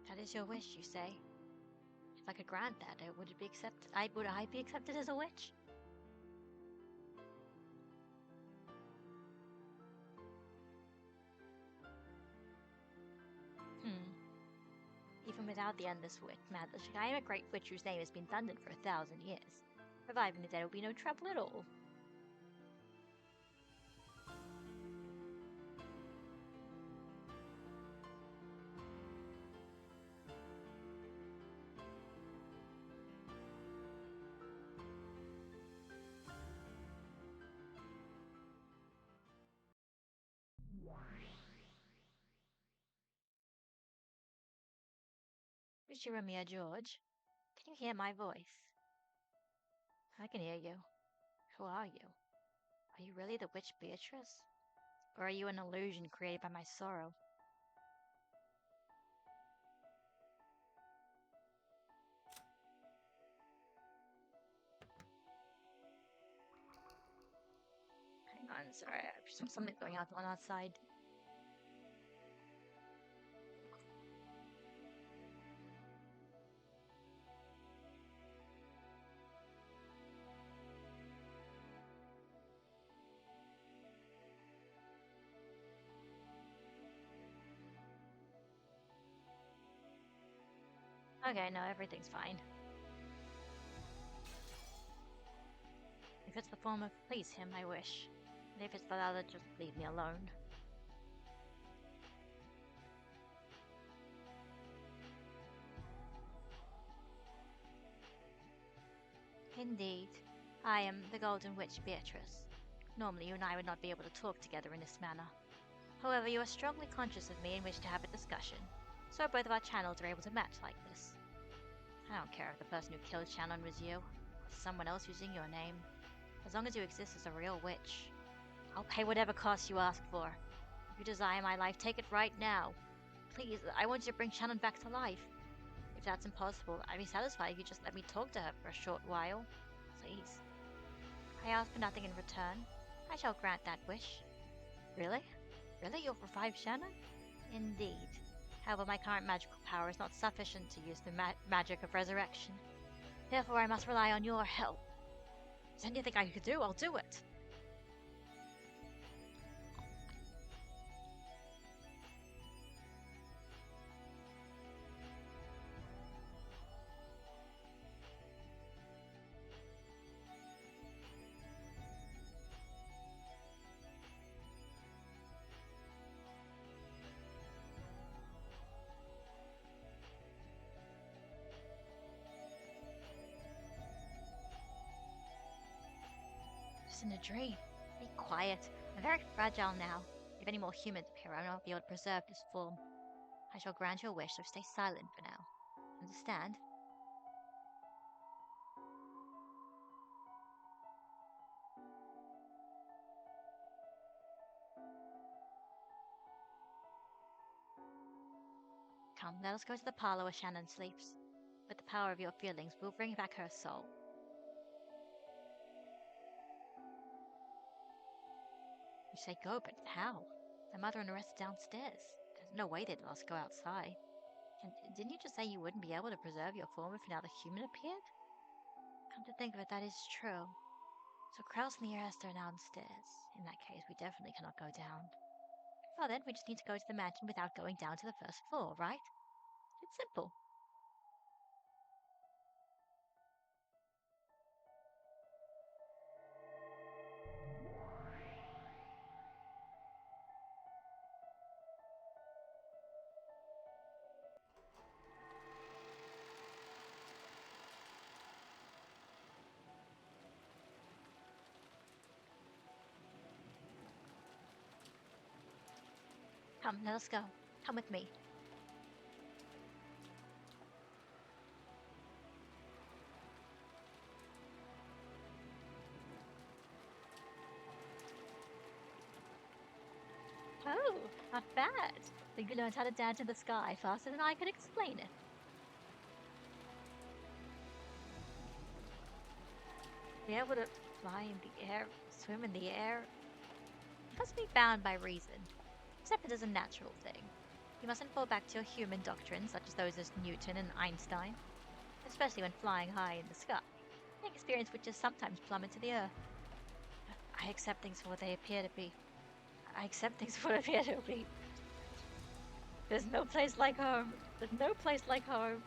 That is your wish, you say? If I could grant that, would it be accepted? Would I be accepted as a witch? Hmm. Even without the endless witch magic, I am a great witch whose name has been thundered for 1,000 years. Reviving the dead will be no trouble at all. Wish you were Mia George. Can you hear my voice? I can hear you. Who are you? Are you really the witch Beatrice? Or are you an illusion created by my sorrow? Hang on, sorry, something's going on outside. Okay, no, everything's fine. If it's the former, please him, I wish. And if it's the other, just leave me alone. Indeed, I am the Golden Witch Beatrice. Normally, you and I would not be able to talk together in this manner. However, you are strongly conscious of me and wish to have a discussion, so both of our channels are able to match like this. I don't care if the person who killed Shannon was you, or someone else using your name. As long as you exist as a real witch, I'll pay whatever cost you ask for. If you desire my life, take it right now. Please, I want you to bring Shannon back to life. If that's impossible, I'd be satisfied if you just let me talk to her for a short while. Please. I ask for nothing in return. I shall grant that wish. Really? Really? You'll revive Shannon? Indeed. However, my current magical power is not sufficient to use the magic of resurrection. Therefore, I must rely on your help. If there's anything I could do, I'll do it. just in a dream. Be quiet. I'm very fragile now. If any more humans appear, I will not be able to preserve this form. I shall grant your wish, so stay silent for now. Understand? Come, let us go to the parlor where Shannon sleeps. With the power of your feelings, we'll bring back her soul. You say go, but how? My mother and the rest are downstairs. There's no way they'd let us go outside. And didn't you just say you wouldn't be able to preserve your form if another human appeared? Come to think of it, that is true. So Kraus and the rest are downstairs. In that case, we definitely cannot go down. Well then, we just need to go to the mansion without going down to the first floor, right? It's simple. Come, let us go. Come with me. Oh, not bad. Think you learned how to dance in the sky faster than I could explain it. Be able to fly in the air, swim in the air. It must be bound by reason. Except it is a natural thing. You mustn't fall back to your human doctrines, such as those of Newton and Einstein, especially when flying high in the sky. An experience which just sometimes plummet to the earth. I accept things for what they appear to be. I accept things for what appear to be. There's no place like home. There's no place like home.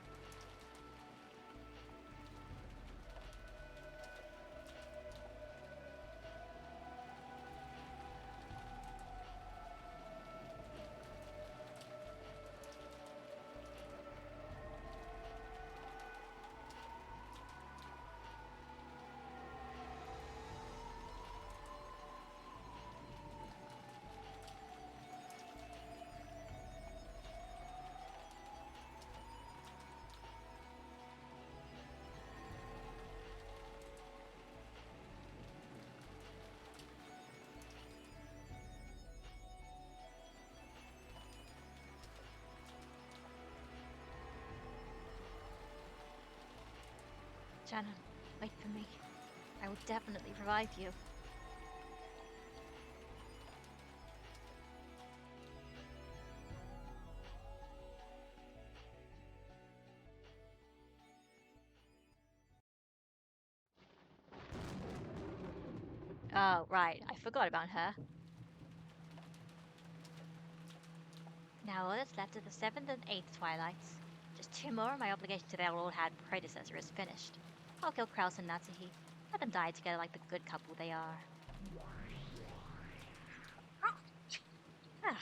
Shannon, wait for me. I will definitely revive you. Oh, right. I forgot about her. Now all that's left is the 7th and 8th Twilights. Just 2 more and my obligation to their old-hat predecessor is finished. I'll kill Kraus and Natsuhi. Let them die together like the good couple they are. Ugh.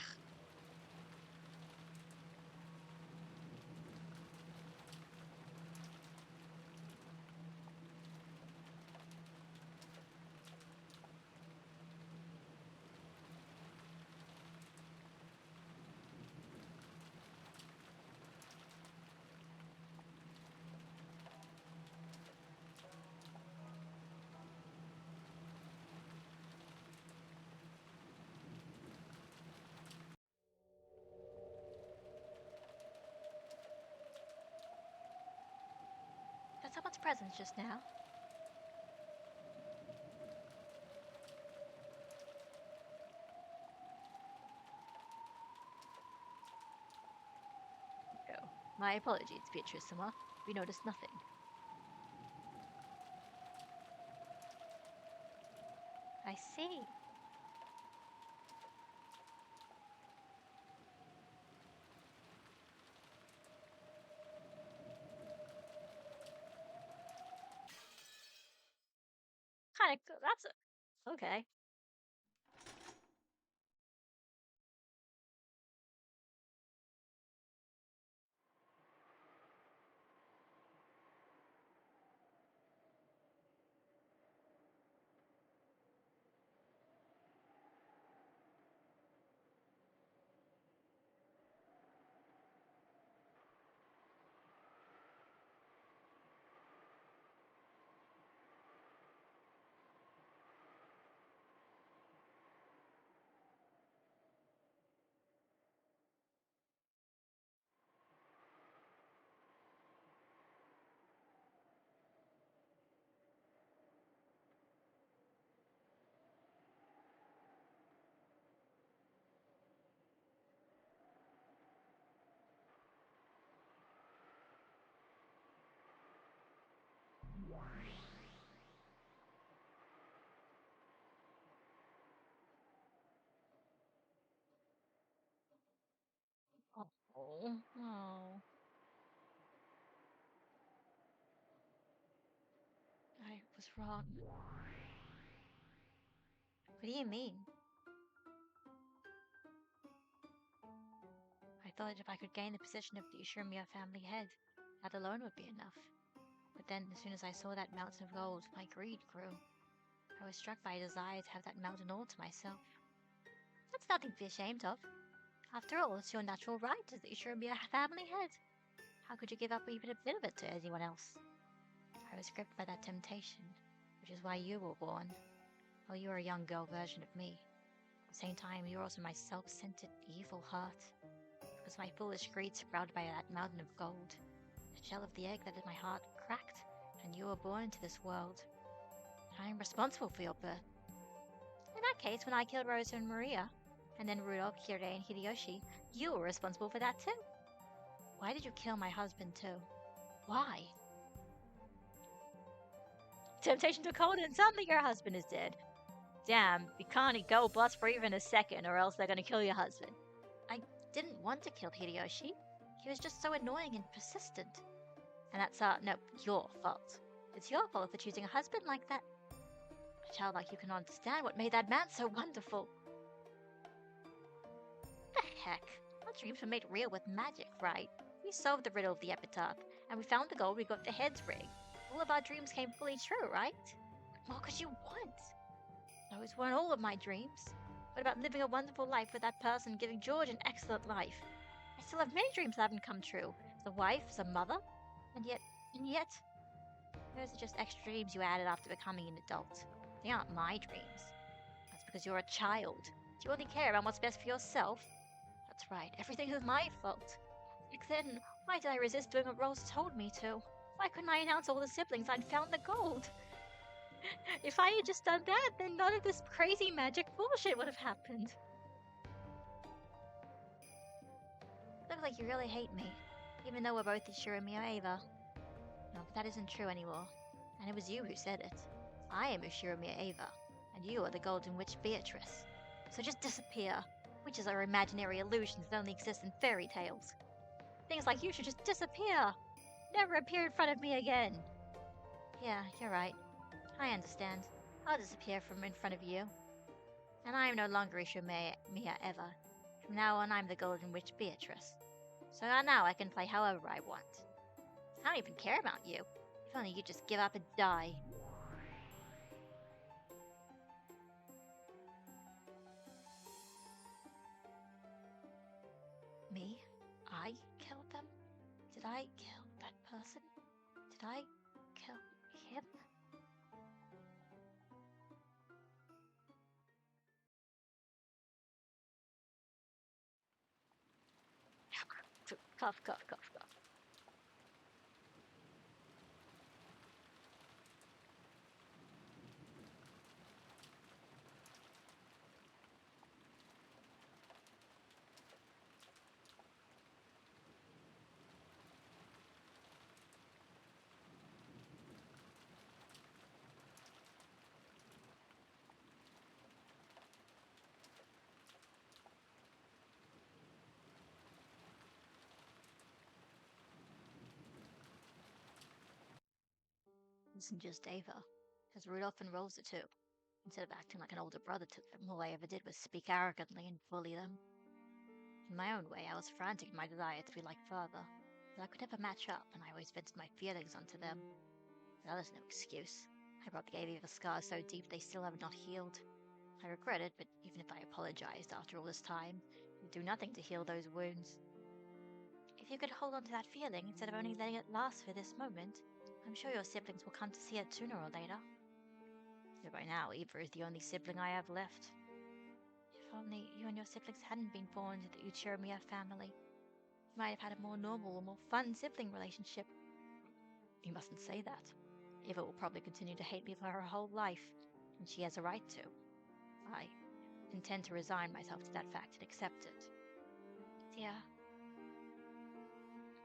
Got someone's presence just now. Oh, my apologies, Beatrice-sama. We noticed nothing. I see. Kinda, that's okay. Oh, I was wrong. What do you mean? I thought if I could gain the position of the Ishimiya family head, that alone would be enough. But then, as soon as I saw that mountain of gold, my greed grew. I was struck by a desire to have that mountain all to myself. That's nothing to be ashamed of. After all, it's your natural right as the Ishimiya family head. How could you give up even a bit of it to anyone else? I was gripped by that temptation, which is why you were born. Well, you are a young girl version of me. At the same time, you're also my self-centered, evil heart. It was my foolish greed sprouted by that mountain of gold. The shell of the egg that in my heart cracked, and you were born into this world. I am responsible for your birth. In that case, when I killed Rosa and Maria, and then Rudolph, Kirei, and Hideyoshi, you were responsible for that too. Why did you kill my husband too? Why? Temptation took hold and suddenly your husband is dead. Damn, you can't go bust for even a second or else they're gonna kill your husband. I didn't want to kill Hideyoshi. He was just so annoying and persistent. And that's, no, your fault. It's your fault for choosing a husband like that. A child like you can understand what made that man so wonderful. The heck? Our dreams were made real with magic, right? We solved the riddle of the epitaph, and we found the gold we got the heads ring. All of our dreams came fully true, right? What could you want? Those weren't all of my dreams. What about living a wonderful life with that person, giving George an excellent life? I still have many dreams that haven't come true. As a wife, as a mother, and yet, those are just extra dreams you added after becoming an adult. They aren't my dreams. That's because you're a child. Do you only care about what's best for yourself? That's right, everything is my fault. Then, why did I resist doing what Rose told me to? Why couldn't I announce all the siblings I'd found the gold? If I had just done that, then none of this crazy magic bullshit would have happened. Looks like you really hate me, even though we're both Ishirumi or Ava. No, but that isn't true anymore. And it was you who said it. I am Ishirumi Ava, and you are the Golden Witch Beatrice. So just disappear. Witches are imaginary illusions that only exist in fairy tales. Things like you should just disappear. Never appear in front of me again. Yeah, you're right. I understand. I'll disappear from in front of you. And I am no longer Ishirumi Eva. From now on, I'm the Golden Witch Beatrice. So now I can play however I want. I don't even care about you. If only you just give up and die. Me? I killed them? Did I kill that person? Did I kill him? Cough, cough, cough, cough. Isn't just Ava. Has Rudolph and Rosa too. Instead of acting like an older brother to them, all I ever did was speak arrogantly and bully them. In my own way, I was frantic in my desire to be like father, but I could never match up, and I always vented my feelings onto them. But that was no excuse. I probably gave Eva scars so deep they still have not healed. I regret it, but even if I apologized after all this time, it would do nothing to heal those wounds. If you could hold on to that feeling instead of only letting it last for this moment, I'm sure your siblings will come to see it sooner or later. So by now, Eva is the only sibling I have left. If only you and your siblings hadn't been born into the Uchiromiya family, you might have had a more normal, more fun sibling relationship. You mustn't say that. Eva will probably continue to hate me for her whole life, and she has a right to. I intend to resign myself to that fact and accept it. Dear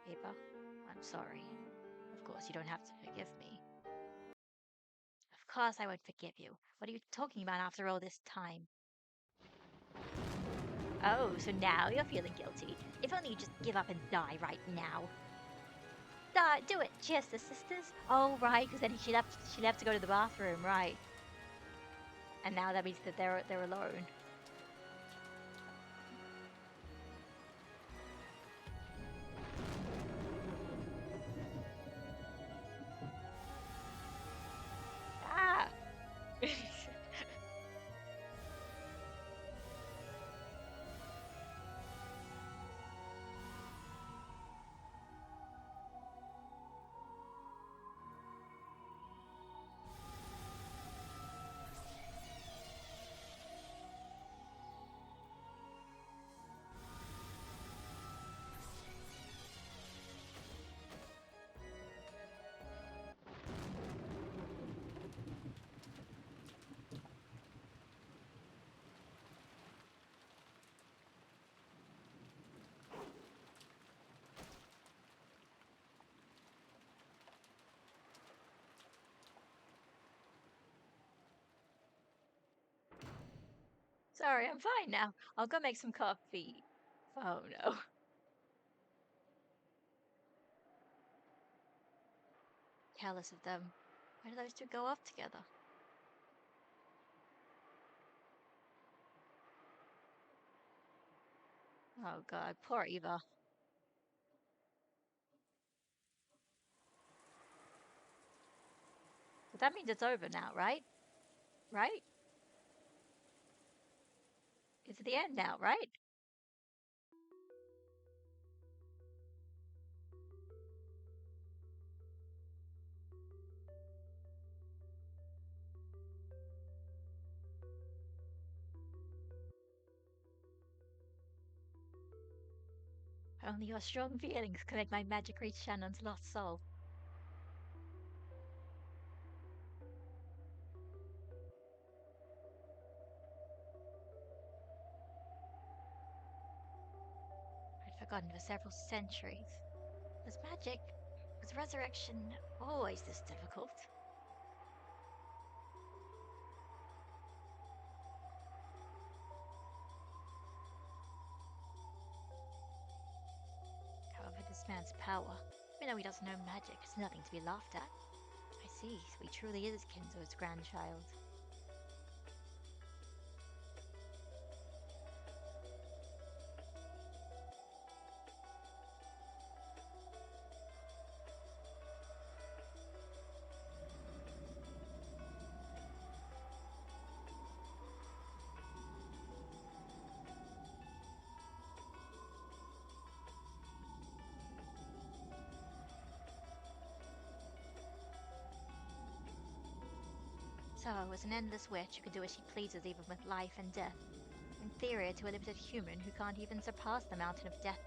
Eva, I'm sorry. Of course, you don't have to forgive me. Of course I won't forgive you. What are you talking about after all this time? Oh, so now you're feeling guilty. If If only you just give up and die right now. Die, do it. She has the sisters. Oh, right, because then she left to go to the bathroom, right? And now that means that they're alone. Ah. Sorry, I'm fine now. I'll go make some coffee. Oh no. Careless of them. Why do those two go off together? Oh god, poor Eva. But that means it's over now, right? Right? It's the end now, right? Only your strong feelings can make my magic reach Shannon's lost soul. I'd forgotten for several centuries. Was magic, was resurrection always this difficult? However, this man's power, even though he doesn't know magic, is nothing to be laughed at. I see, so he truly is Kinzo's grandchild. So, as an endless witch who can do as she pleases even with life and death, inferior to a limited human who can't even surpass the mountain of death.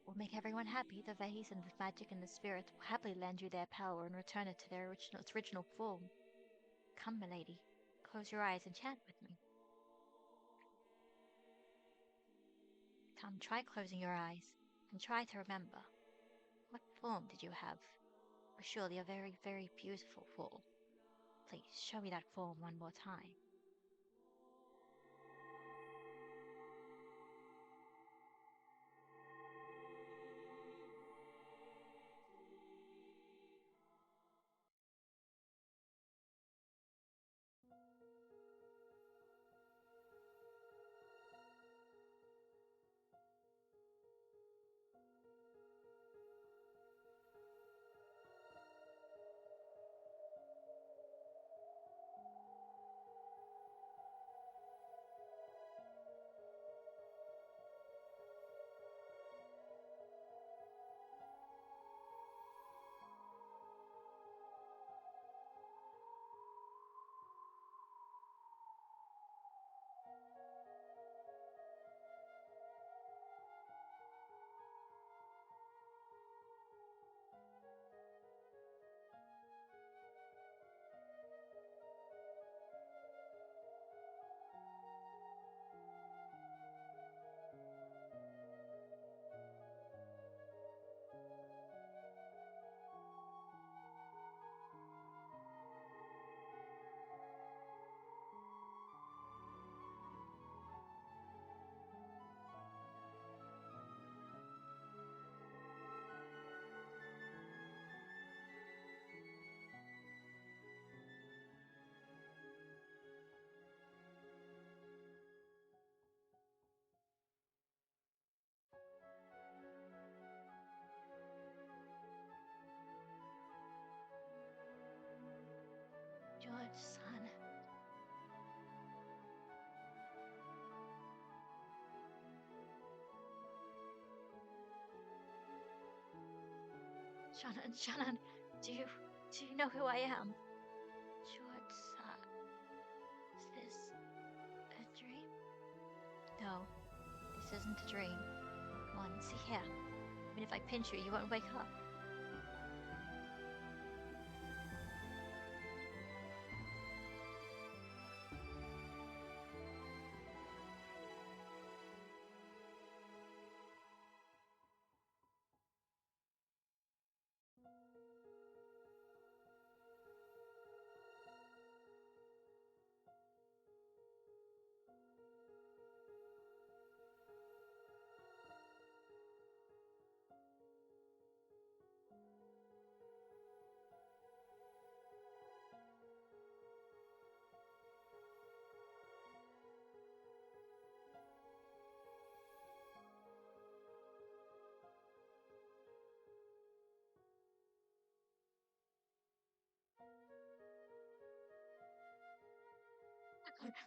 Will make everyone happy. The vase and the magic and the spirit will happily lend you their power and return it to its original form. Come, milady, close your eyes and chant with me. Come, try closing your eyes and try to remember. What form did you have? It was surely a very, very beautiful form. Please show me that form one more time. Shannon, do you know who I am? George, is this a dream? No, this isn't a dream. Come on, see here. Even if I pinch you, you won't wake up.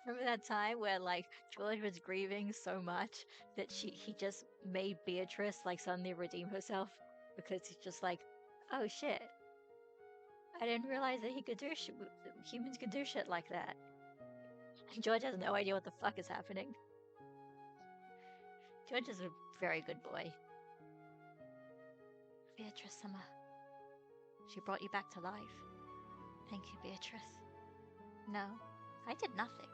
Remember that time where like George was grieving so much that he just made Beatrice like suddenly redeem herself because he's just like, oh shit, I didn't realize that he could do humans could do shit like that. And George has no idea what the fuck is happening. George is a very good boy. Beatrice Summer, she brought you back to life. Thank you, Beatrice. No, I did nothing.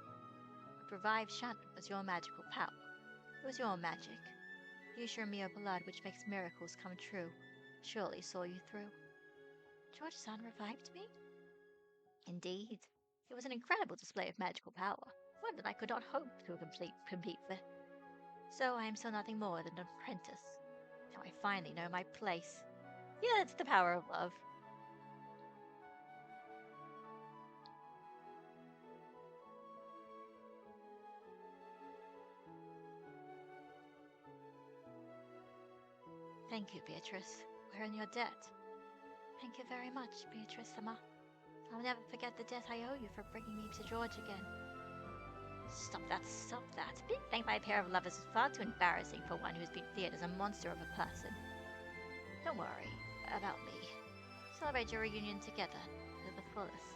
What revived Shannon was your magical power. It was your magic. Use your mere blood which makes miracles come true. Surely saw you through. George-san revived me? Indeed. It was an incredible display of magical power, one that I could not hope to compete with. So I am still nothing more than an apprentice. Now I finally know my place. Yeah, it's the power of love. Thank you, Beatrice. We're in your debt. Thank you very much, Beatrice-sama. I'll never forget the debt I owe you for bringing me to George again. Stop that, stop that. Being thanked by a pair of lovers is far too embarrassing for one who's been feared as a monster of a person. Don't worry about me. Celebrate your reunion together to the fullest.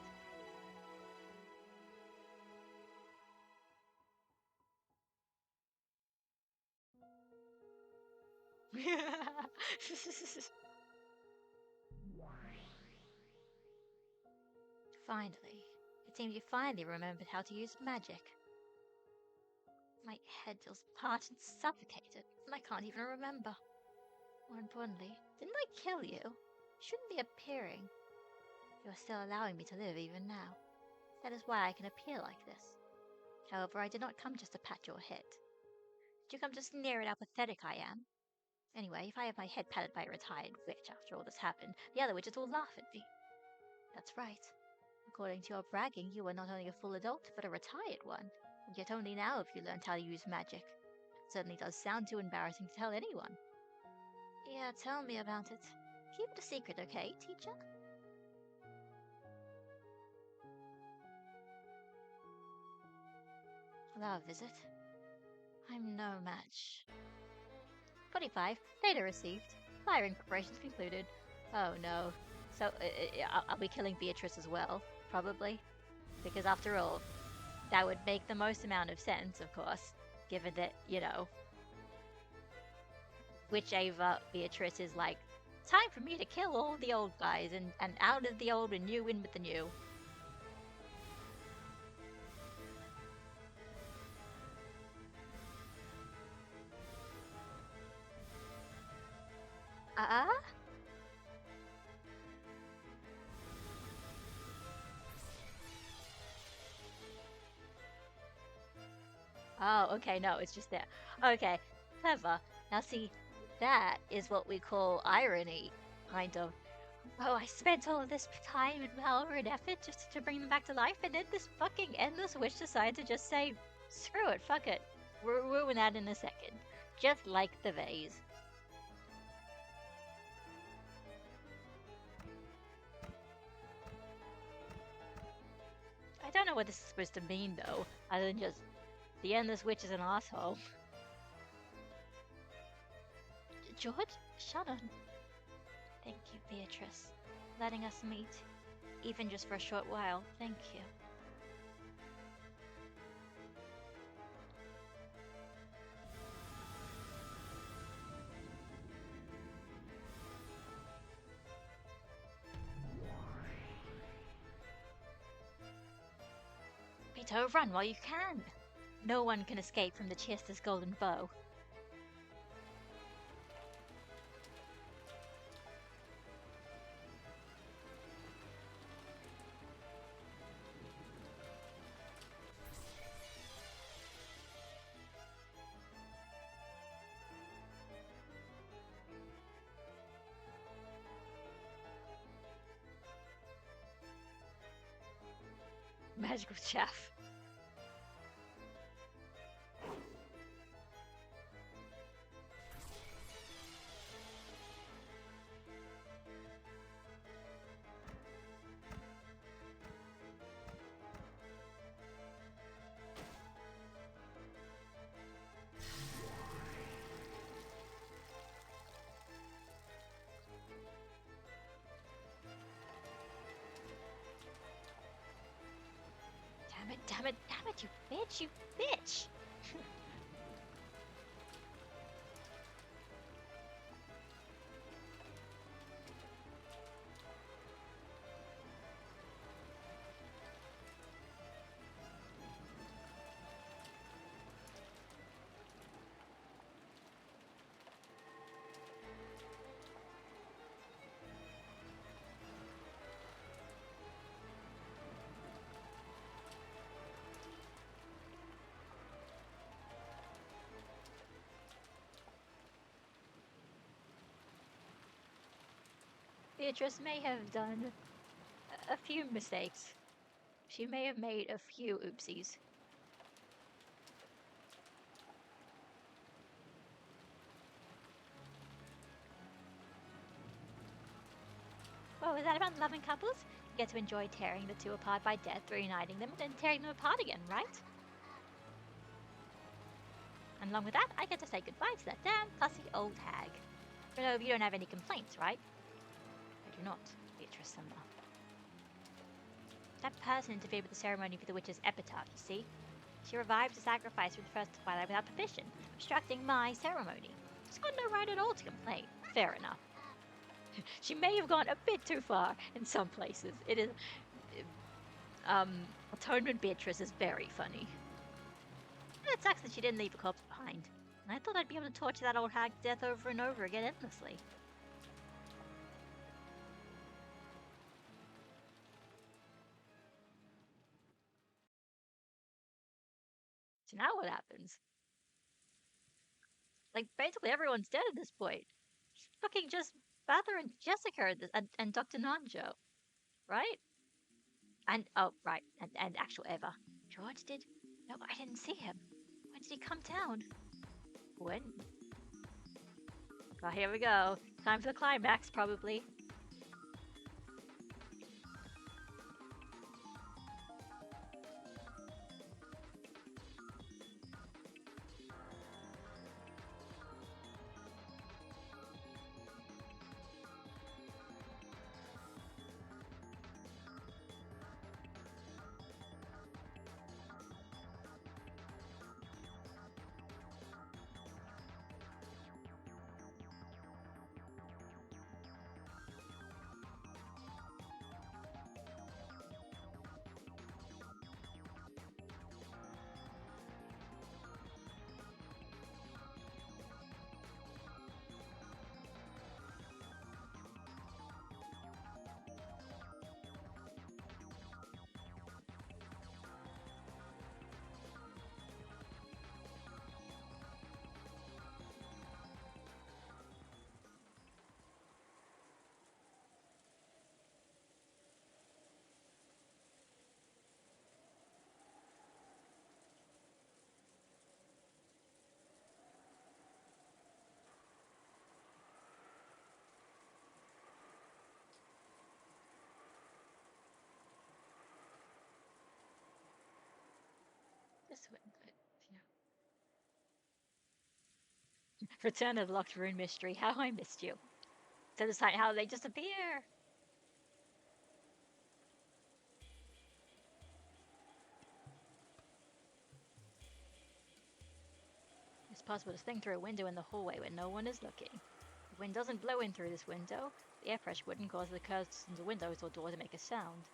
Finally, it seems you finally remembered how to use magic. My head feels parched and suffocated, and I can't even remember. More importantly, didn't I kill you? You shouldn't be appearing. You are still allowing me to live even now. That is why I can appear like this. However, I did not come just to pat your head. Did you come to sneer at how pathetic I am? Anyway, if I have my head patted by a retired witch after all this happened, the other witches will laugh at me. That's right. According to your bragging, you are not only a full adult, but a retired one. And yet only now have you learned how to use magic. It certainly does sound too embarrassing to tell anyone. Yeah, tell me about it. Keep it a secret, okay, teacher? Love, is it? I'm no match. 25. Data received. Firing preparations concluded. Oh no. So, are we killing Beatrice as well? Probably. Because after all, that would make the most amount of sense, of course, given that, you know, whichever Beatrice is like, time for me to kill all the old guys and out of the old and new in with the new. Oh, okay, no, it's just there. Okay, clever. Now see, that is what we call irony, kind of. Oh, I spent all of this time and power and effort just to bring them back to life, and then this fucking endless witch decided to just say, screw it, fuck it. We'll ruin that in a second. Just like the vase. I don't know what this is supposed to mean, though, other than just, the endless witch is an asshole. George? Shannon. Thank you, Beatrice. Letting us meet, even just for a short while. Thank you. Vito, run while you can! No one can escape from the Chester's golden bow. Magical chaff. Damn it, damn it, damn it, you bitch, you bitch! Beatrice may have done a few mistakes. She may have made a few oopsies. Well, is that about loving couples? You get to enjoy tearing the two apart by death, reuniting them, and then tearing them apart again, right? And along with that, I get to say goodbye to that damn fussy old hag. But no, you don't have any complaints, right? I do not, Beatrice Sumner. That person interfered with the ceremony for the witch's epitaph, you see? She revived the sacrifice for the first twilight without permission, obstructing my ceremony. She's got no right at all to complain. Fair enough. She may have gone a bit too far in some places. It is... Atonement Beatrice is very funny. It sucks that she didn't leave a corpse behind. I thought I'd be able to torture that old hag to death over and over again endlessly. So now what happens? Like, basically everyone's dead at this point. It's fucking just Father and Jessica and Dr. Nanjo. Right? And, oh, right, and actual Eva. George did? No, I didn't see him. When did he come down? When? Oh, here we go. Time for the climax, probably. This went good. Yeah. Return of the Locked Rune Mystery. How I missed you. So this time, how they disappear? It's possible to sling through a window in the hallway when no one is looking. The wind doesn't blow in through this window. The air pressure wouldn't cause the curtains in the windows or door to make a sound.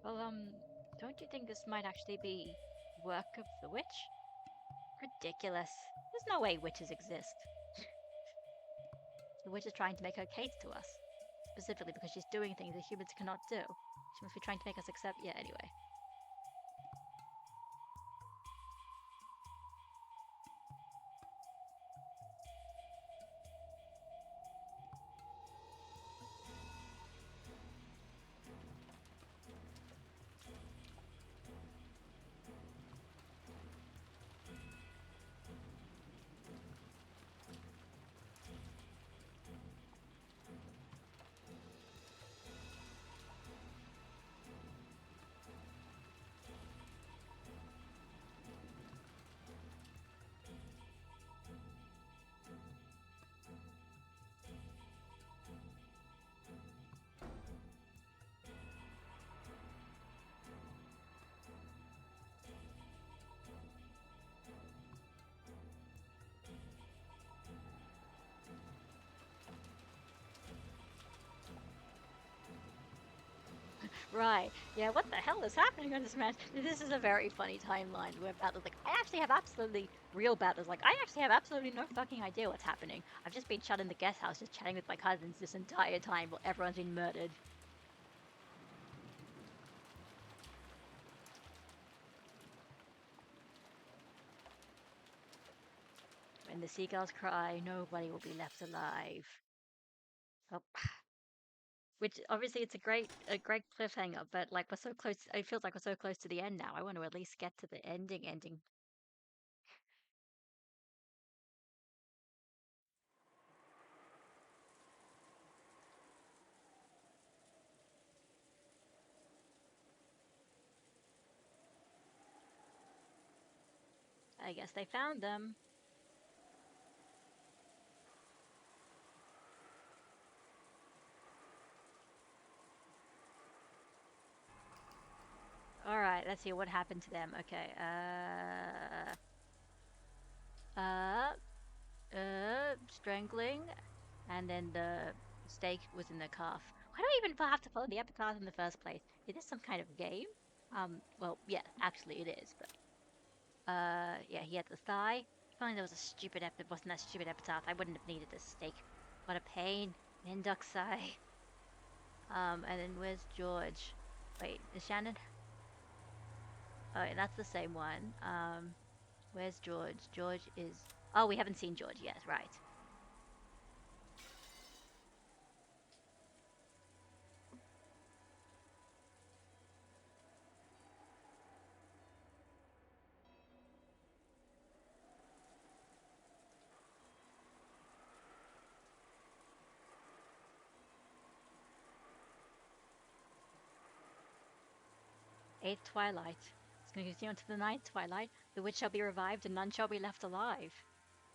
Well, don't you think this might actually be work of the witch? Ridiculous. There's no way witches exist. The witch is trying to make her case to us. Specifically because she's doing things that humans cannot do. She must be trying to make us accept. Yeah, anyway. Right. Yeah, what the hell is happening on this match? This is a very funny timeline where battles like I actually have absolutely real battles. Like I actually have absolutely no fucking idea what's happening. I've just been shut in the guest house just chatting with my cousins this entire time while everyone's been murdered. When the seagulls cry, nobody will be left alive. Oh, which obviously it's a great cliffhanger, but like we're so close. It feels like we're so close to the end now. I want to at least get to the ending. I guess they found them. All right, let's see what happened to them. Okay. Uh, Strangling, and then the stake was in the calf. Why do I even have to follow the epitaph in the first place? Is this some kind of game? Well, yeah, actually it is, but yeah, he had the thigh. If only there was a stupid wasn't that stupid epitaph, I wouldn't have needed this stake. What a pain. Induxai. And then where's George? Wait, is Shannon? Oh, yeah, that's the same one. Where's George? George is. Oh, we haven't seen George yet, right? Eighth twilight. It's going to continue until the ninth twilight. The witch shall be revived, and none shall be left alive.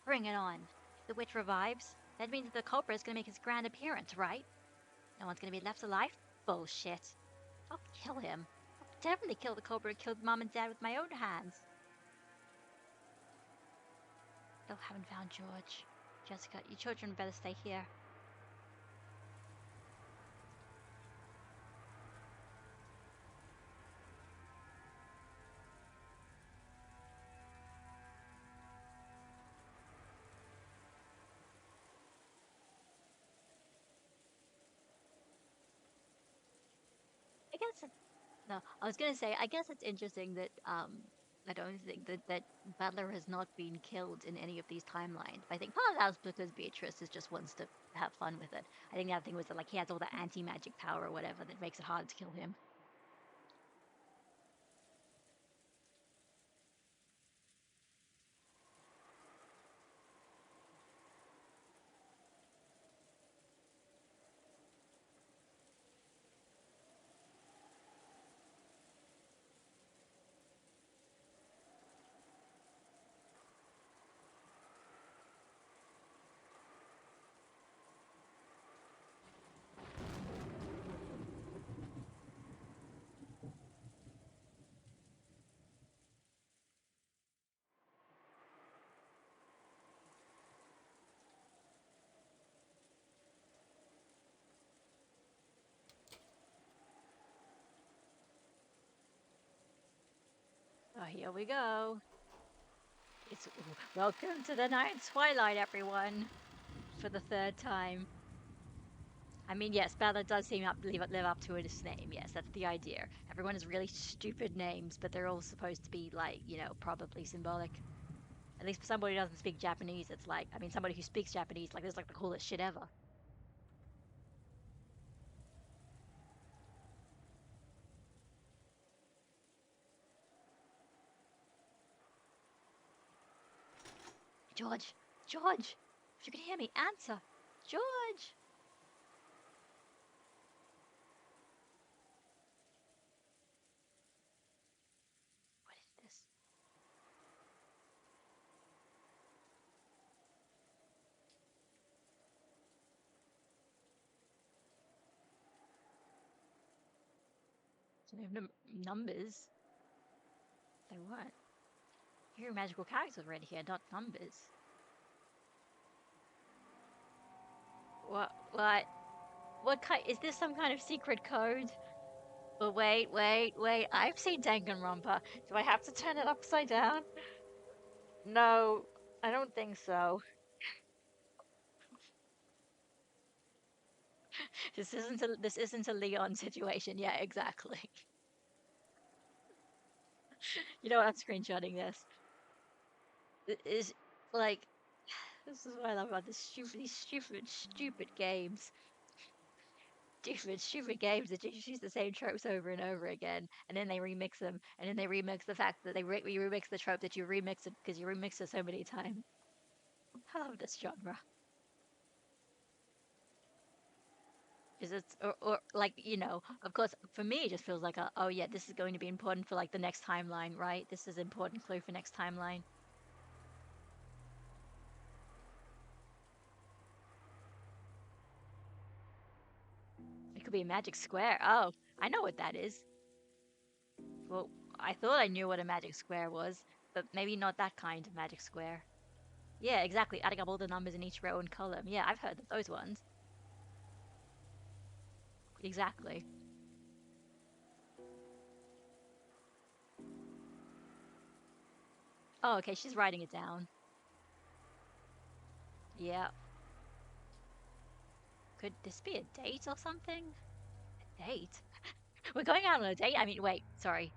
Bring it on. If the witch revives, that means that the culprit is going to make his grand appearance, right? No one's going to be left alive? Bullshit. I'll kill him. I'll definitely kill the culprit who killed Mom and Dad with my own hands. Still haven't found George. Jessica, your children better stay here. I guess no, I was gonna say, I guess it's interesting that I don't think that Butler has not been killed in any of these timelines. I think part of that was because Beatrice is just wants to have fun with it. I think the other thing was that like he has all the anti-magic power or whatever that makes it hard to kill him. Oh, here we go. It's welcome to the night twilight, everyone, for the third time. I mean, yes, Bella does seem live up to its name. Yes, that's the idea. Everyone has really stupid names, but they're all supposed to be like, probably symbolic. At least for somebody who doesn't speak Japanese, it's like, I mean, somebody who speaks Japanese, like, this is like the coolest shit ever. George, George, if you can hear me, answer. George! What is this? So they have numbers. They weren't. Your magical characters already here, not numbers. What? What? What kind? Is this some kind of secret code? But wait, wait, wait. I've seen Danganronpa. Do I have to turn it upside down? No, I don't think so. This isn't a Leon situation. Yeah, exactly. You know what? I'm screenshotting this. It is like this is what I love about these stupid games. Stupid games that just use the same tropes over and over again, and then they remix them, and then they remix the fact that you remix the trope that you remix it because you remix it so many times. I love this genre. Because it's or like of course for me it just feels like oh yeah, this is going to be important for like the next timeline, right? This is important clue for next timeline. It could be a magic square. Oh, I know what that is. Well, I thought I knew what a magic square was, but maybe not that kind of magic square. Yeah, exactly. Adding up all the numbers in each row and column. Yeah, I've heard of those ones. Exactly. Oh, okay, she's writing it down. Yeah. Could this be a date or something? A date? We're going out on a date? I mean, wait, sorry.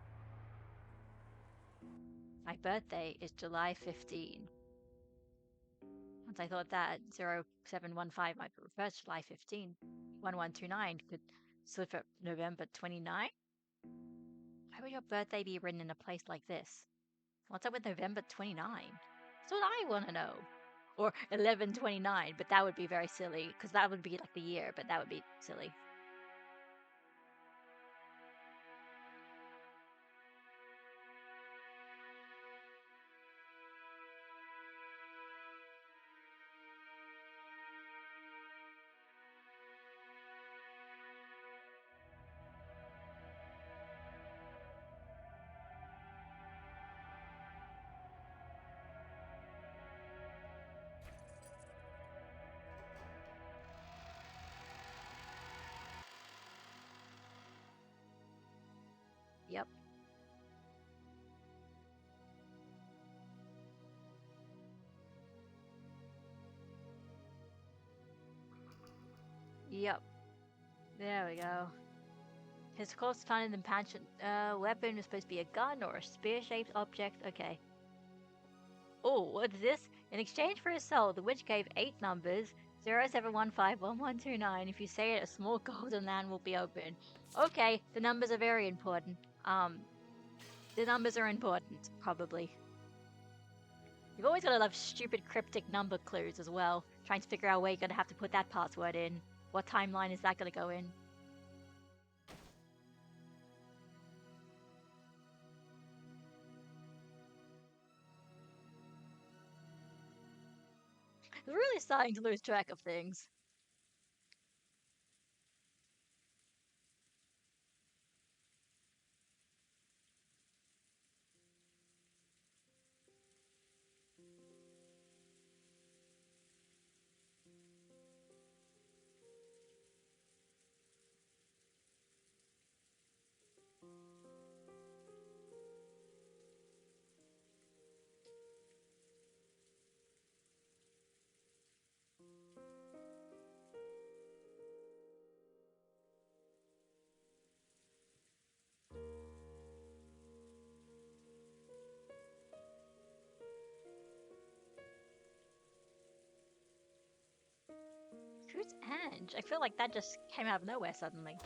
My birthday is July 15. Once I thought that 0715 might be reversed July 15. 1129 could slip at November 29. Why would your birthday be written in a place like this? What's up with November 29? That's what I want to know. Or 1129, but that would be very silly because that would be like the year, but that would be silly. Yep. Yep. There we go. His corpse found in the mansion. Weapon was supposed to be a gun or a spear-shaped object. Okay. Oh, what's this? In exchange for his soul, the witch gave 8 numbers. 07151129. If you say it, a small golden land will be open. Okay, the numbers are very important. The numbers are important, probably. You've always got to love stupid cryptic number clues as well. Trying to figure out where you're going to have to put that password in. What timeline is that going to go in? I'm really starting to lose track of things. Who's Ange? I feel like that just came out of nowhere suddenly.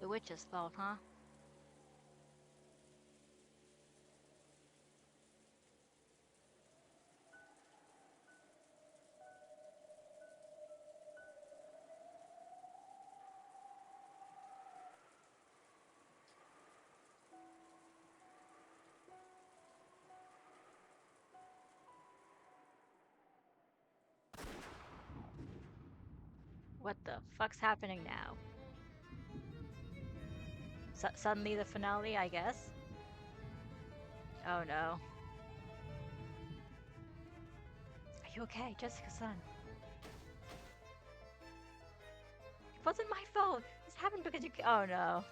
The witch's fault, huh? What the fuck's happening now? Suddenly the finale, I guess? Oh no. Are you okay, Jessica-san? It wasn't my fault! This happened because you— oh no.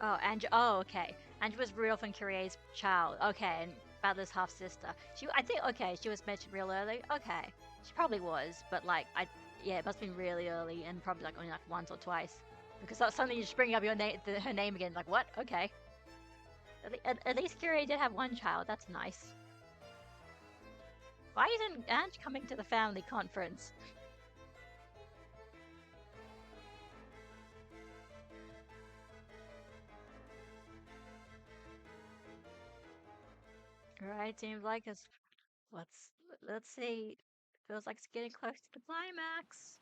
Oh, oh, okay. Ange was Rudolph and Curie's child. Okay, and Butler's half sister. I think, okay, she was mentioned real early. Okay, she probably was, but like, yeah, it must have been really early and probably like only like once or twice. Because suddenly you just bring up your name, her name again. Like, what? Okay. At least Curie did have one child. That's nice. Why isn't Ange coming to the family conference? Right, seems like it's— let's see. Feels like it's getting close to the climax.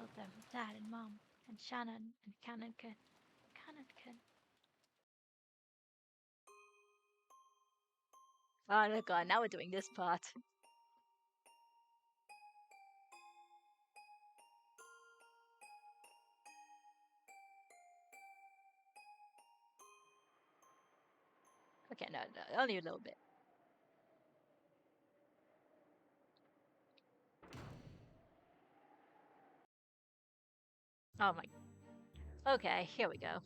called them Dad and Mom, and Shannon and Cannonkin. Cannonkin. Oh god, now we're doing this part. Okay, no, only a little bit. Oh my. Okay, here we go.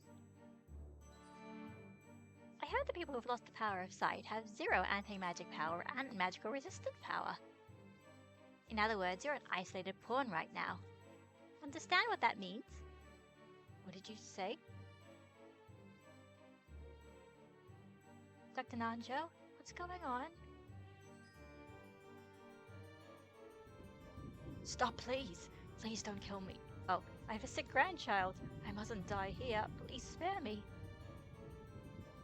I heard the people who've lost the power of sight have zero anti-magic power and magical resistant power. In other words, you're an isolated pawn right now. Understand what that means? What did you say? Dr. Nanjo, what's going on? Stop, please. Please don't kill me. Oh, I have a sick grandchild. I mustn't die here. Please spare me.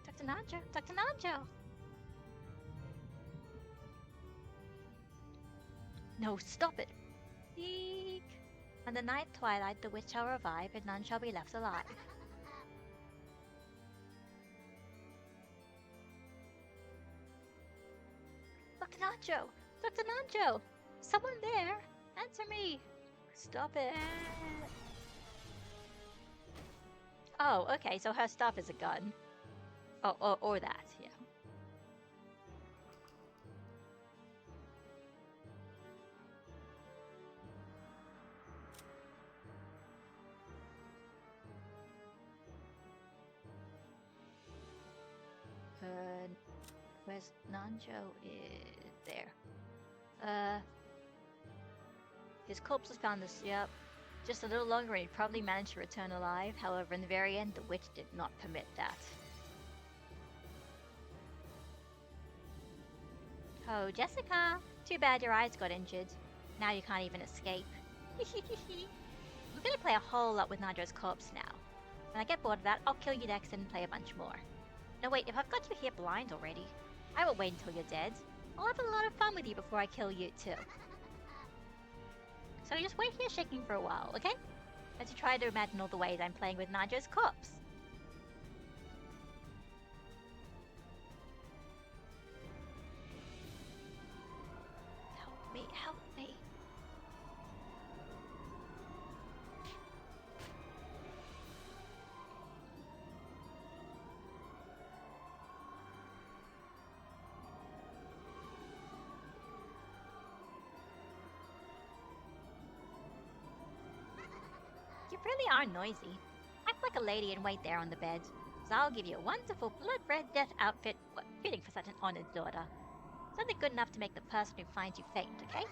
Dr. Nanjo! Dr. Nanjo! No, stop it! Eek! On the night twilight, the witch shall revive, and none shall be left alive. Dr. Nanjo! Dr. Nanjo! Someone there! Answer me! Stop it! Oh, okay, so her stuff is a gun. Oh, or that, yeah. Where's Nanjo? Is there. His corpse was found this, yep. Just a little longer and he'd probably managed to return alive. However, in the very end, the witch did not permit that. Oh, Jessica! Too bad your eyes got injured. Now you can't even escape. I'm gonna play a whole lot with Nanjo's corpse now. When I get bored of that, I'll kill you next and play a bunch more. No wait, if I've got you here blind already, I won't wait until you're dead. I'll have a lot of fun with you before I kill you too. So just wait here shaking for a while, okay? As you try to imagine all the ways I'm playing with Nanjo's corpse. Help me, help me. You really are noisy. Act like a lady and wait there on the bed, so I'll give you a wonderful blood-red death outfit fitting for such an honored daughter. Something good enough to make the person who finds you faint, okay?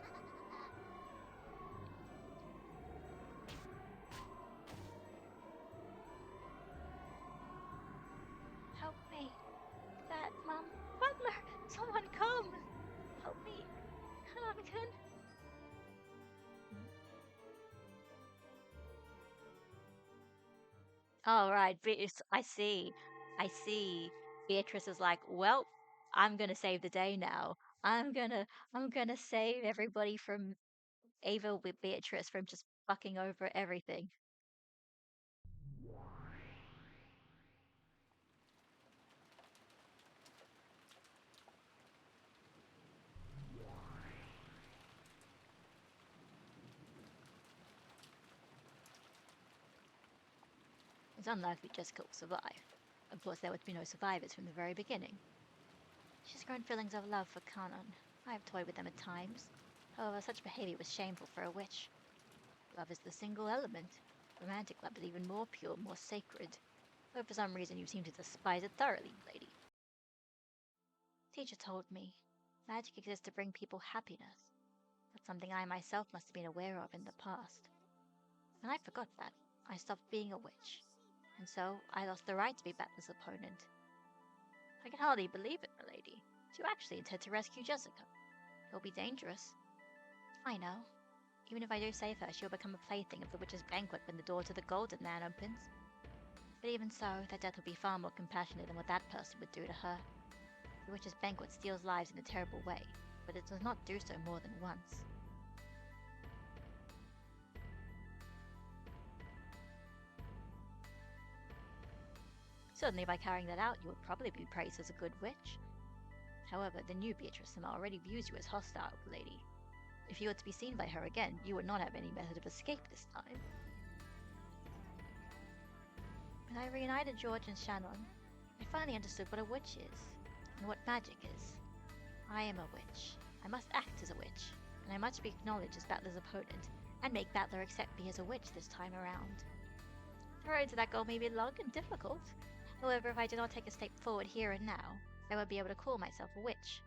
Help me. Dad, Mom, Butler, someone come! Help me. Hannigan. All right, I see. I see. Beatrice is like, well, I'm gonna save the day now. I'm gonna save everybody from Ava with Beatrice from just fucking over everything. It's unlikely Jessica will survive. Of course, there would be no survivors from the very beginning. She's grown feelings of love for Kanon. I have toyed with them at times. However, such behavior was shameful for a witch. Love is the single element. Romantic love is even more pure, more sacred. But for some reason you seem to despise it thoroughly, lady. Teacher told me, magic exists to bring people happiness. That's something I myself must have been aware of in the past. And I forgot that. I stopped being a witch. And so I lost the right to be Battler's opponent. I can hardly believe it, milady. You actually intend to rescue Jessica. It'll be dangerous. I know. Even if I do save her, she'll become a plaything of the witch's banquet when the door to the Golden Land opens. But even so, that death would be far more compassionate than what that person would do to her. The witch's banquet steals lives in a terrible way, but it does not do so more than once. Certainly by carrying that out, you would probably be praised as a good witch. However, the new Beatrice Sama already views you as hostile, lady. If you were to be seen by her again, you would not have any method of escape this time. When I reunited George and Shannon, I finally understood what a witch is, and what magic is. I am a witch. I must act as a witch, and I must be acknowledged as Battler's opponent, and make Battler accept me as a witch this time around. The road to that goal may be long and difficult. However, if I do not take a step forward here and now, I won't be able to call myself a witch.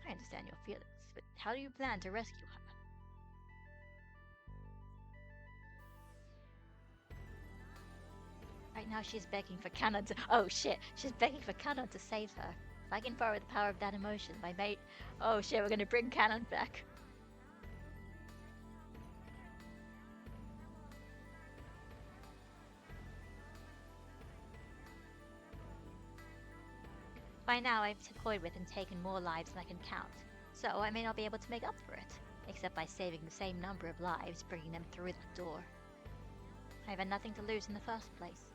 I understand your feelings, but how do you plan to rescue her? Right now she's begging for Canon to— oh shit! She's begging for Canon to save her. If I can borrow the power of that emotion, my mate— oh shit, we're gonna bring Canon back. By now, I've toyed with and taken more lives than I can count, so I may not be able to make up for it, except by saving the same number of lives, bringing them through that door. I've had nothing to lose in the first place.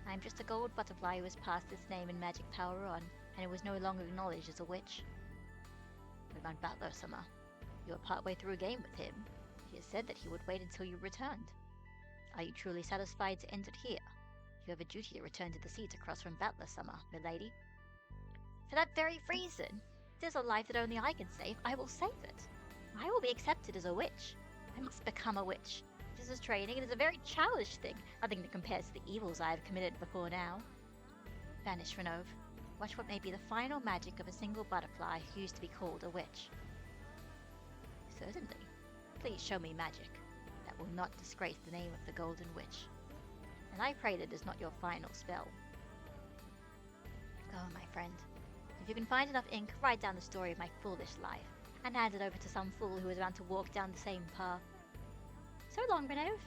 I'm just a gold butterfly who has passed its name and magic power on, and it was no longer acknowledged as a witch. What about Battler-sama? You were partway through a game with him. He has said that he would wait until you returned. Are you truly satisfied to end it here? You have a duty to return to the seat across from Battler-sama, milady. For that very reason, if there's a life that only I can save, I will save it. I will be accepted as a witch. I must become a witch. This is training. It is a very childish thing, nothing that compares to the evils I have committed before now. Vanish, Renove. Watch what may be the final magic of a single butterfly who used to be called a witch. Certainly. Please show me magic. That will not disgrace the name of the Golden Witch. And I pray that it is not your final spell. Go, my friend. If you can find enough ink, write down the story of my foolish life, and hand it over to some fool who is bound to walk down the same path. So long, Renove.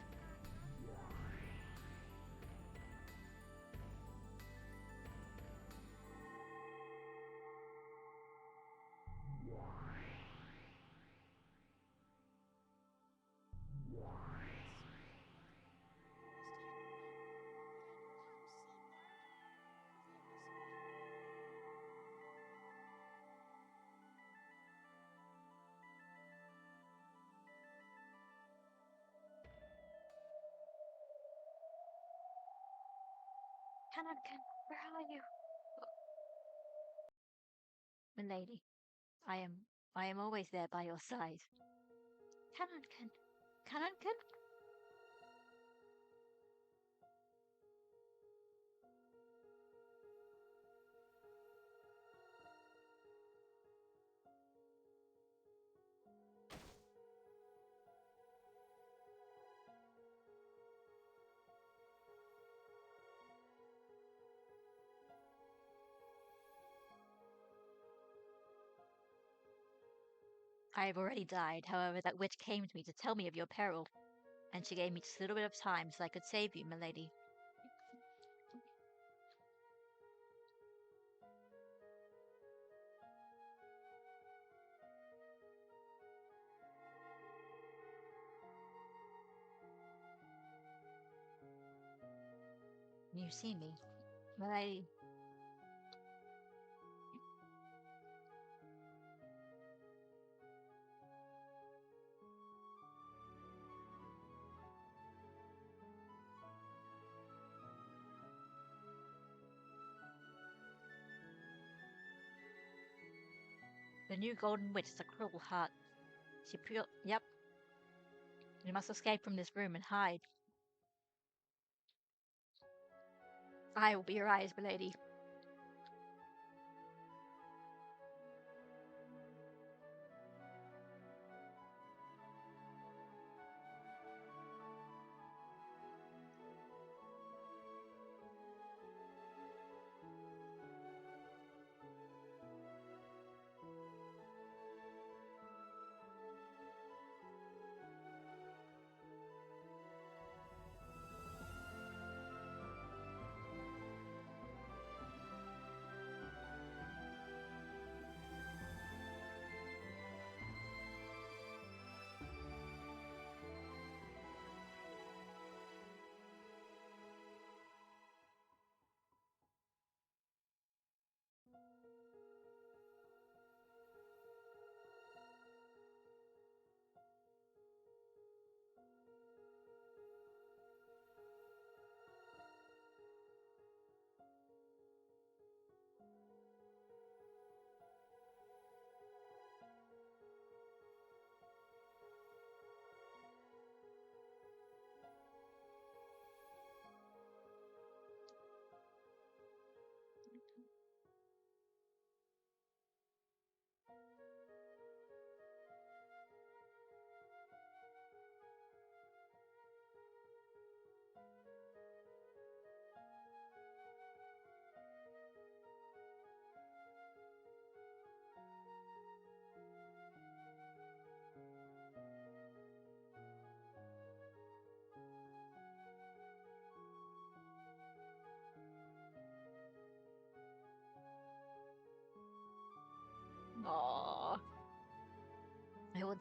Kanonken, where are you? Milady, I am always there by your side. Kanonken, Kanonken? I have already died, however, that witch came to me to tell me of your peril, and she gave me just a little bit of time so I could save you, milady. You see me, milady. The new Golden Witch is a cruel heart. Yep. You must escape from this room and hide. I will be your eyes, milady.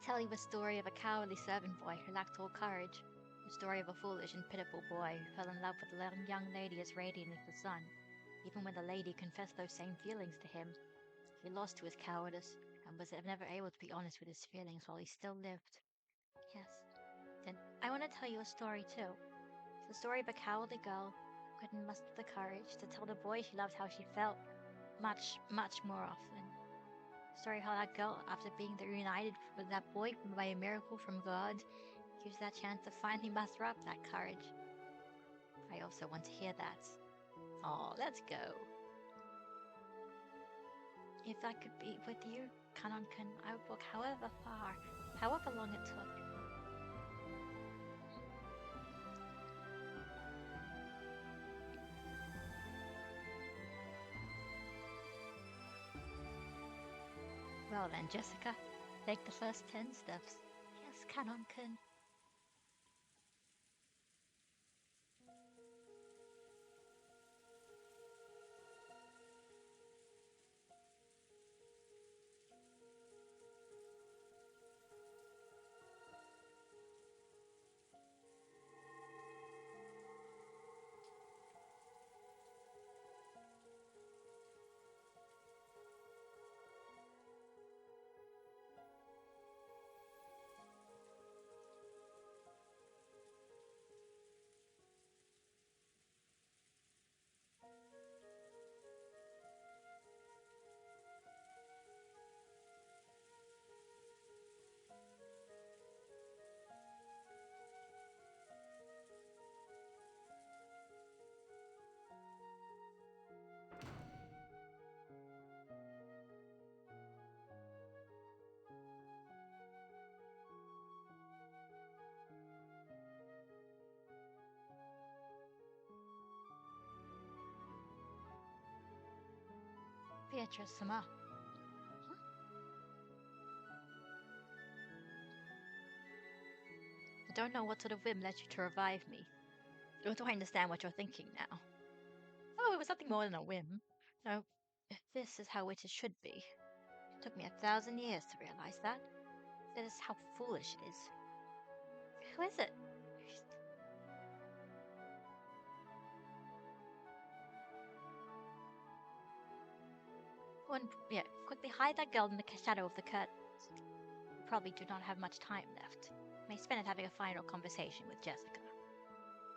tell you a story of a cowardly servant boy who lacked all courage. The story of a foolish and pitiful boy who fell in love with a young lady as radiant as the sun. Even when the lady confessed those same feelings to him, he lost to his cowardice and was never able to be honest with his feelings while he still lived. Yes. Then I want to tell you a story too. It's the story of a cowardly girl who couldn't muster the courage to tell the boy she loved how she felt much, much more often. The story of how that girl, after being reunited with that boy by a miracle from God, gives that chance to finally muster up that courage. I also want to hear that. Oh, let's go. If I could be with you, Kanonkan, I would walk however far, however long it took. Well then, Jessica, take the first 10 steps. Yes, Kanonkan. Beatrice-sama. I don't know what sort of whim led you to revive me. Or do I understand what you're thinking now? Oh, it was nothing more than a whim. No, if this is how it should be. It took me 1,000 years to realize that. That is how foolish it is. Who is it? Yeah, quickly hide that girl in the shadow of the curtains. We probably do not have much time left. May spend it having a final conversation with Jessica.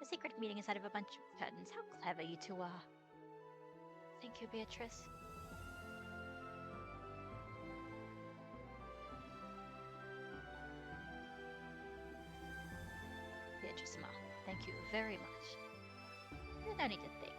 A secret meeting inside of a bunch of curtains. How clever you two are. Thank you, Beatrice. Beatrice-ma, thank you very much. You don't need to thank me.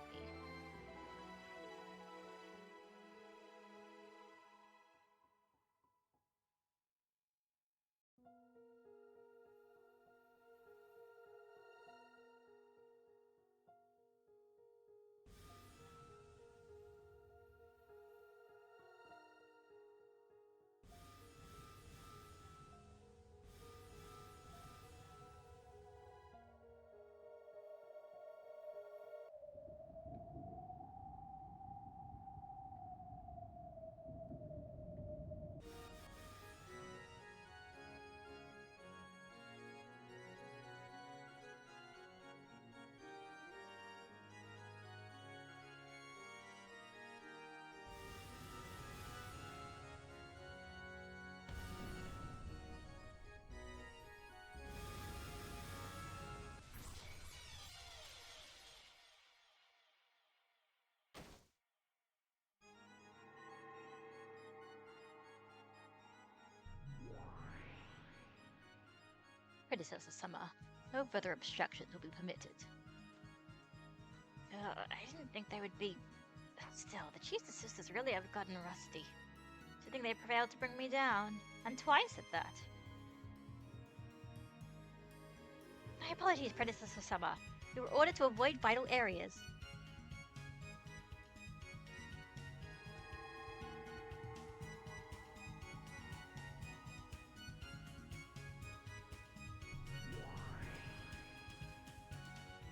Predecessor-sama, no further obstructions will be permitted. I didn't think they would be. Still, the Cheetah sisters really have gotten rusty. Do you think they prevailed to bring me down? And twice at that. My apologies, Predecessor-sama. We were ordered to avoid vital areas.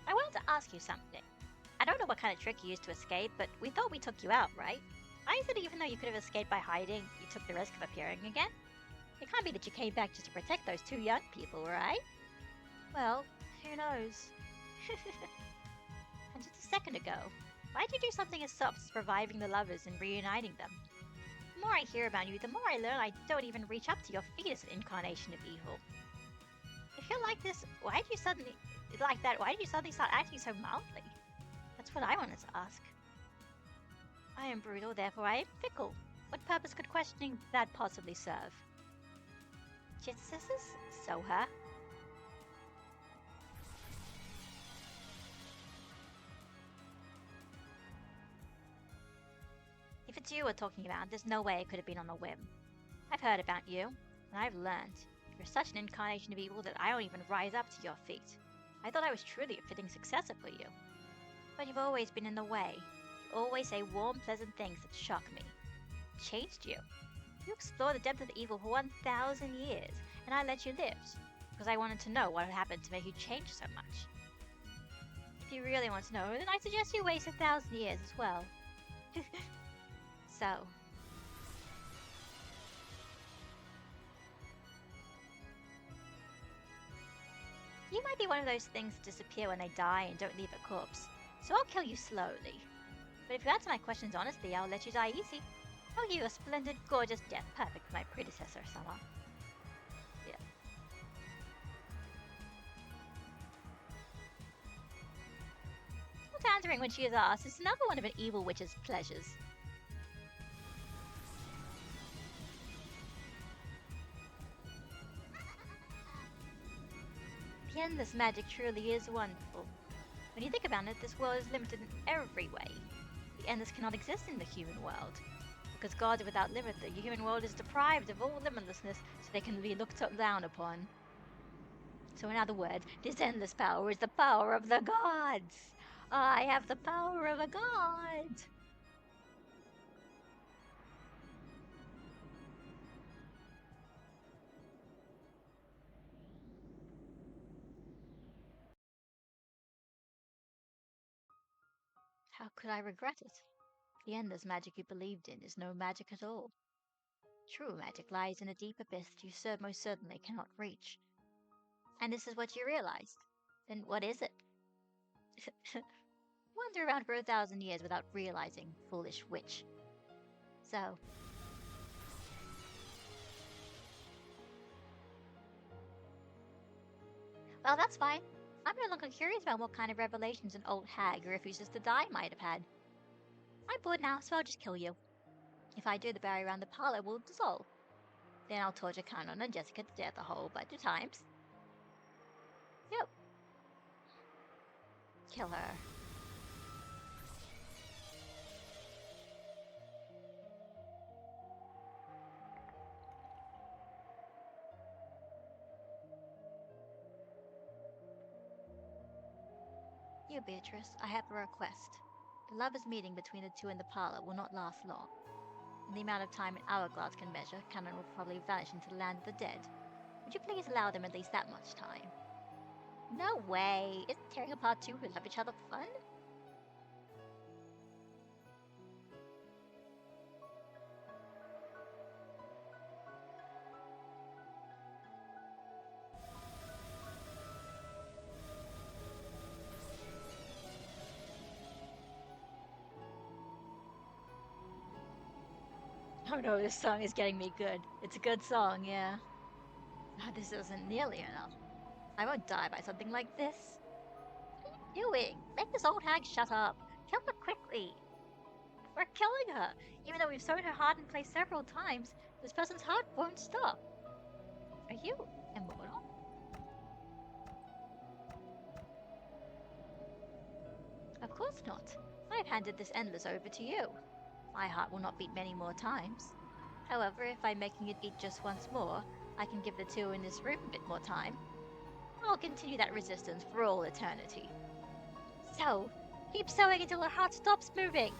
I wanted to ask you something. I don't know what kind of trick you used to escape, but we thought we took you out, right? I said even though you could have escaped by hiding, you took the risk of appearing again? It can't be that you came back just to protect those two young people, right? Well, who knows? And just a second ago, why'd you do something as soft as reviving the lovers and reuniting them? The more I hear about you, the more I learn I don't even reach up to your feet as an incarnation of evil. If you're like this, why did you suddenly start acting so mildly? That's what I wanted to ask. I am brutal, therefore I am fickle. What purpose could questioning that possibly serve? Jitsuses? So her. If it's you we're talking about, there's no way it could have been on a whim. I've heard about you, and I've learned. You're such an incarnation of evil that I don't even rise up to your feet. I thought I was truly a fitting successor for you. But you've always been in the way. You always say warm, pleasant things that shock me. What changed you? You explored the depth of the evil for 1,000 years, and I let you live, because I wanted to know what had happened to make you change so much. If you really want to know, then I suggest you waste 1,000 years as well. So... You might be one of those things that disappear when they die and don't leave a corpse, so I'll kill you slowly. But if you answer my questions honestly, I'll let you die easy. I'll give you a splendid, gorgeous death, perfect for my predecessor, Sama. Yeah. Not answering when she is asked is another one of an evil witch's pleasures. The endless magic truly is wonderful. When you think about it, this world is limited in every way. The endless cannot exist in the human world. Because gods are without limit, the human world is deprived of all limitlessness, so they can be looked down upon. So in other words, this endless power is the power of the gods! I have the power of a god! How could I regret it? The endless magic you believed in is no magic at all. True magic lies in a deep abyss you most certainly cannot reach. And this is what you realized. Then what is it? Wander around for 1,000 years without realizing, foolish witch. So... Well, that's fine. I'm no longer curious about what kind of revelations an old hag who refuses to die might have had. I'm bored now, so I'll just kill you. If I do, the barrier around the parlor will dissolve. Then I'll torture Canon and Jessica to death a whole bunch of times. Yep. Kill her. You, Beatrice, I have a request. The lovers' meeting between the two in the parlor will not last long. In the amount of time an hourglass can measure, Canon will probably vanish into the land of the dead. Would you please allow them at least that much time? No way! Isn't tearing apart two who love each other fun? Oh no, this song is getting me good. It's a good song, yeah. Oh, this isn't nearly enough. I won't die by something like this. What are you doing? Make this old hag shut up. Kill her quickly. We're killing her. Even though we've sewn her heart in place several times, this person's heart won't stop. Are you immortal? Of course not. I've handed this endless over to you. My heart will not beat many more times. However, if by making it beat just once more, I can give the two in this room a bit more time, I'll continue that resistance for all eternity. So, keep sewing until her heart stops moving!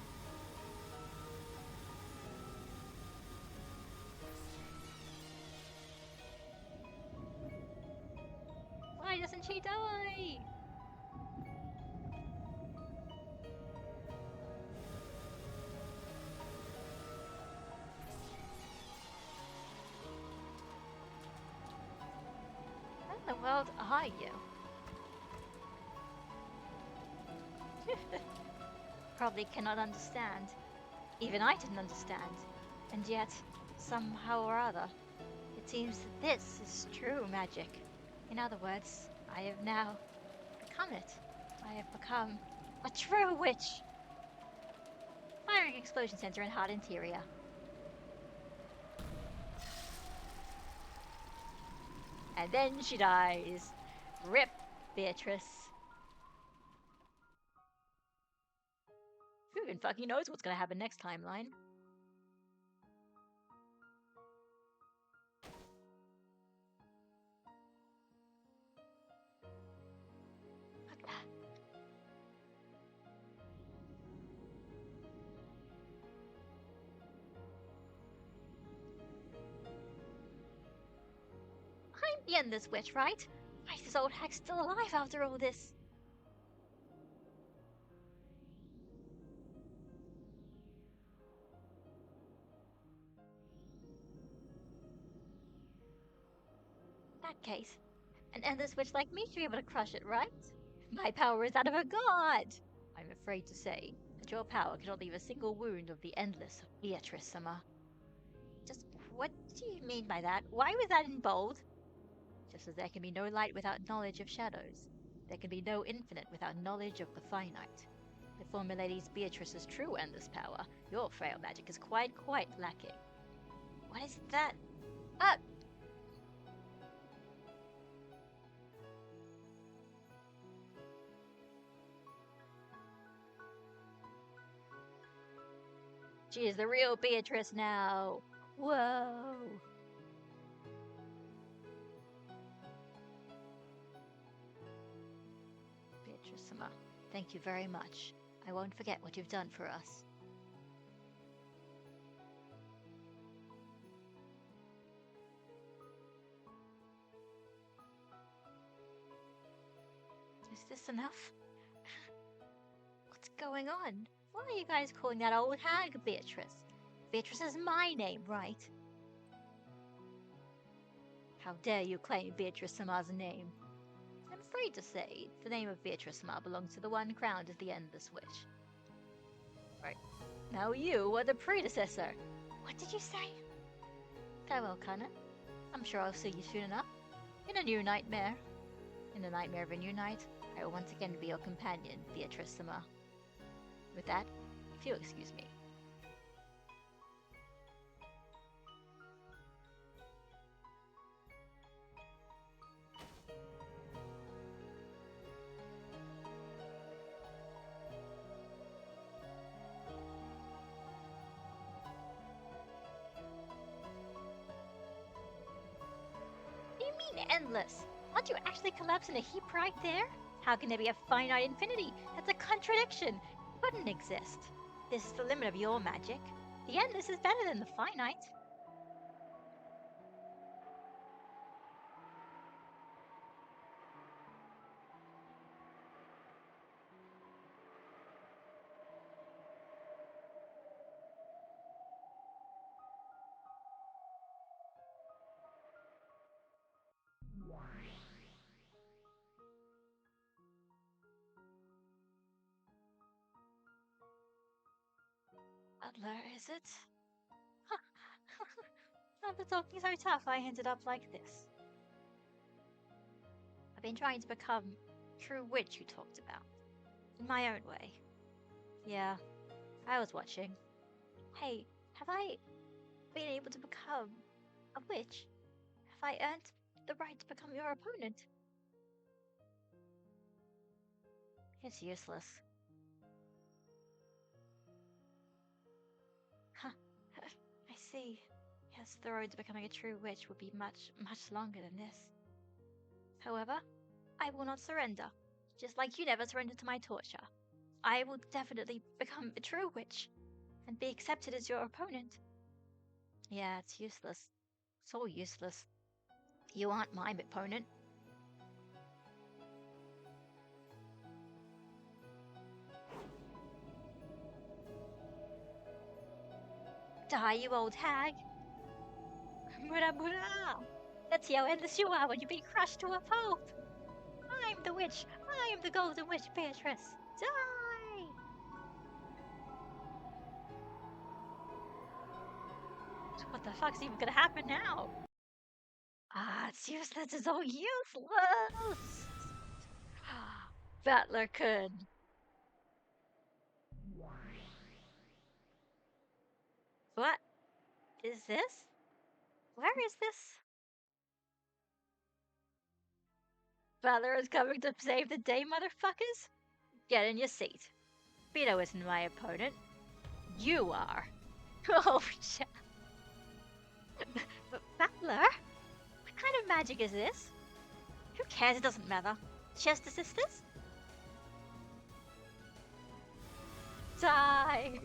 Why doesn't she die? world are you? Probably cannot understand. Even I didn't understand. And yet, somehow or other, it seems that this is true magic. In other words, I have now become it. I have become a true witch. Firing explosion sensor in heart interior. And then she dies. Rip, Beatrice. Who even fucking knows what's gonna happen next timeline? Fuck that. I'm the Endless Witch, right? Why is this old hag still alive after all this? In that case, an Endless Witch like me should be able to crush it, right? My power is that of a god! I'm afraid to say that your power cannot leave a single wound of the Endless Beatrice-sama. Just what do you mean by that? Why was that in bold? Just as there can be no light without knowledge of shadows, there can be no infinite without knowledge of the finite. Before Milady's Beatrice's true endless power, your frail magic is quite lacking. What is that? Ah! She is the real Beatrice now! Whoa! Beatrice-sama, thank you very much. I won't forget what you've done for us. Is this enough? What's going on? Why are you guys calling that old hag Beatrice? Beatrice is my name, right? How dare you claim Beatrice-sama's name? I'm afraid to say, the name of Beatrice-sama belongs to the one crowned as the Endless Witch. Right. Now you are the predecessor. What did you say? Farewell, Kana. I'm sure I'll see you soon enough. In a new nightmare. In the nightmare of a new night, I will once again be your companion, Beatrice-sama. With that, if you'll excuse me. Endless. Aren't you actually collapse in a heap right there? How can there be a finite infinity? That's a contradiction. It wouldn't exist. This is the limit of your magic. The endless is better than the finite. Butler, is it? After talking so tough, I ended up like this. I've been trying to become true witch you talked about. In my own way. Yeah, I was watching. Hey, have I been able to become a witch? Have I earned the right to become your opponent? It's useless. Huh. I see. Yes, the road to becoming a true witch would be much longer than this. However, I will not surrender. Just like you never surrendered to my torture. I will definitely become a true witch and be accepted as your opponent. Yeah, it's useless. It's all useless. You aren't my opponent. Die, you old hag! Mura mura! That's how endless you are when you're being crushed to a pulp. I'm the witch. I am the golden witch, Beatrice. Die! What the fuck's even gonna happen now? Ah, it's useless. It's all useless. Battler Kun. What is this? Where is this? Battler is coming to save the day, motherfuckers. Get in your seat. Vito isn't my opponent. You are. Oh, shit. Battler? What kind of magic is this? Who cares? It doesn't matter. Just the sisters? Die!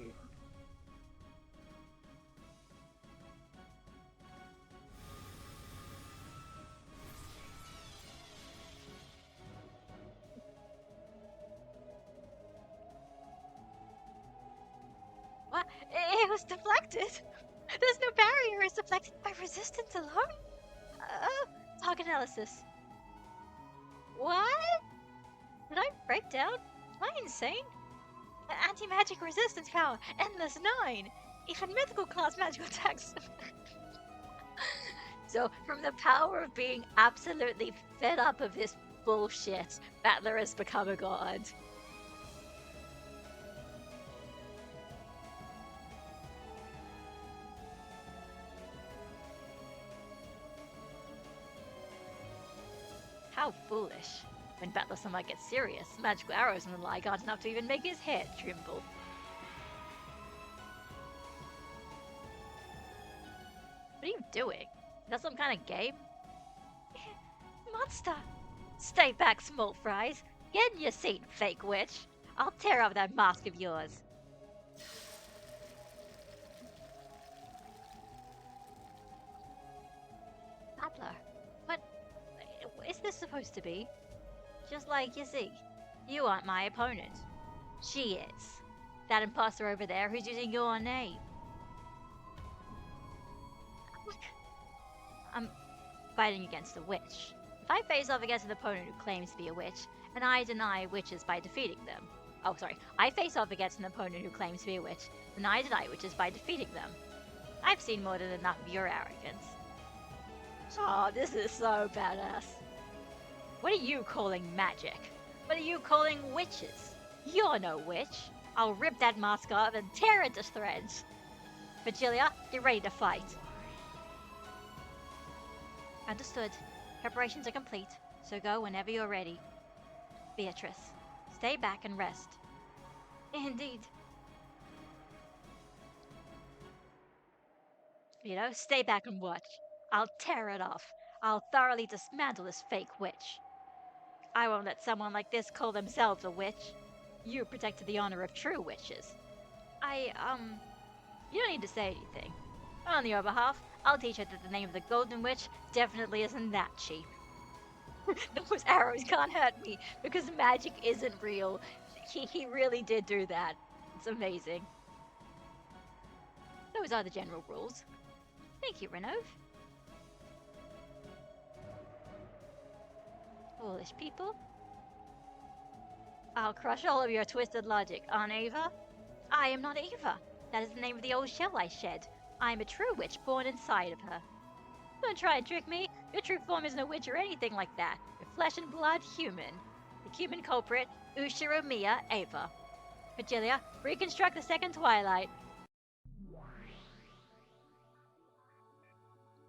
What? It was deflected! There's no barrier, it's deflected by resistance alone? Target analysis. What? Did I break down? Am I insane? Anti-magic resistance power, endless 9! Even mythical class magical attacks. So, from the power of being absolutely fed up of this bullshit, Battler has become a god. How foolish. When Battler somehow gets serious, magical arrows and the like aren't enough to even make his head tremble. What are you doing? Is that some kind of game? Monster! Stay back, small fries. Get in your seat, fake witch. I'll tear off that mask of yours. Battler, what is this supposed to be? Just like you see, you aren't my opponent. She is. That imposter over there who's using your name. I'm fighting against a witch. If I face off against an opponent who claims to be a witch, and I deny witches by defeating them. Oh, sorry. I face off against an opponent who claims to be a witch, and I deny witches by defeating them. I've seen more than enough of your arrogance. Oh, this is so badass. What are you calling magic? What are you calling witches? You're no witch. I'll rip that mask off and tear it to shreds. Virgilia, get ready to fight. Understood. Preparations are complete, so go whenever you're ready. Beatrice, stay back and rest. Indeed. Stay back and watch. I'll tear it off. I'll thoroughly dismantle this fake witch. I won't let someone like this call themselves a witch. You protected the honor of true witches. You don't need to say anything. On your behalf, I'll teach her that the name of the Golden Witch definitely isn't that cheap. Those arrows can't hurt me because magic isn't real. He really did do that. It's amazing. Those are the general rules. Thank you, Renov. Foolish people. I'll crush all of your twisted logic, Aunt Ava. I am not Ava. That is the name of the old shell I shed. I am a true witch born inside of her. Don't try and trick me. Your true form isn't a witch or anything like that. You're flesh and blood human. The human culprit, Ushiro Mia Ava. Virgilia, reconstruct the second Twilight.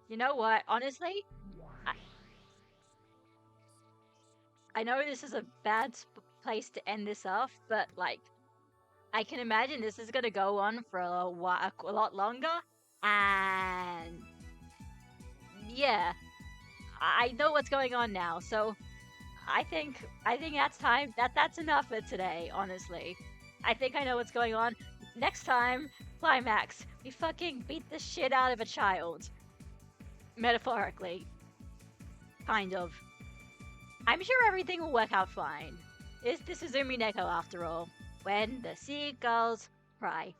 You know what? Honestly, I know this is a bad place to end this off, but like, I can imagine this is gonna go on for a lot longer, and yeah, I know what's going on now, so I think that's time. That's enough for today. Honestly, I think I know what's going on. Next time, climax. We fucking beat the shit out of a child, metaphorically, kind of. I'm sure everything will work out fine. This is Umineko after all. When the seagulls cry.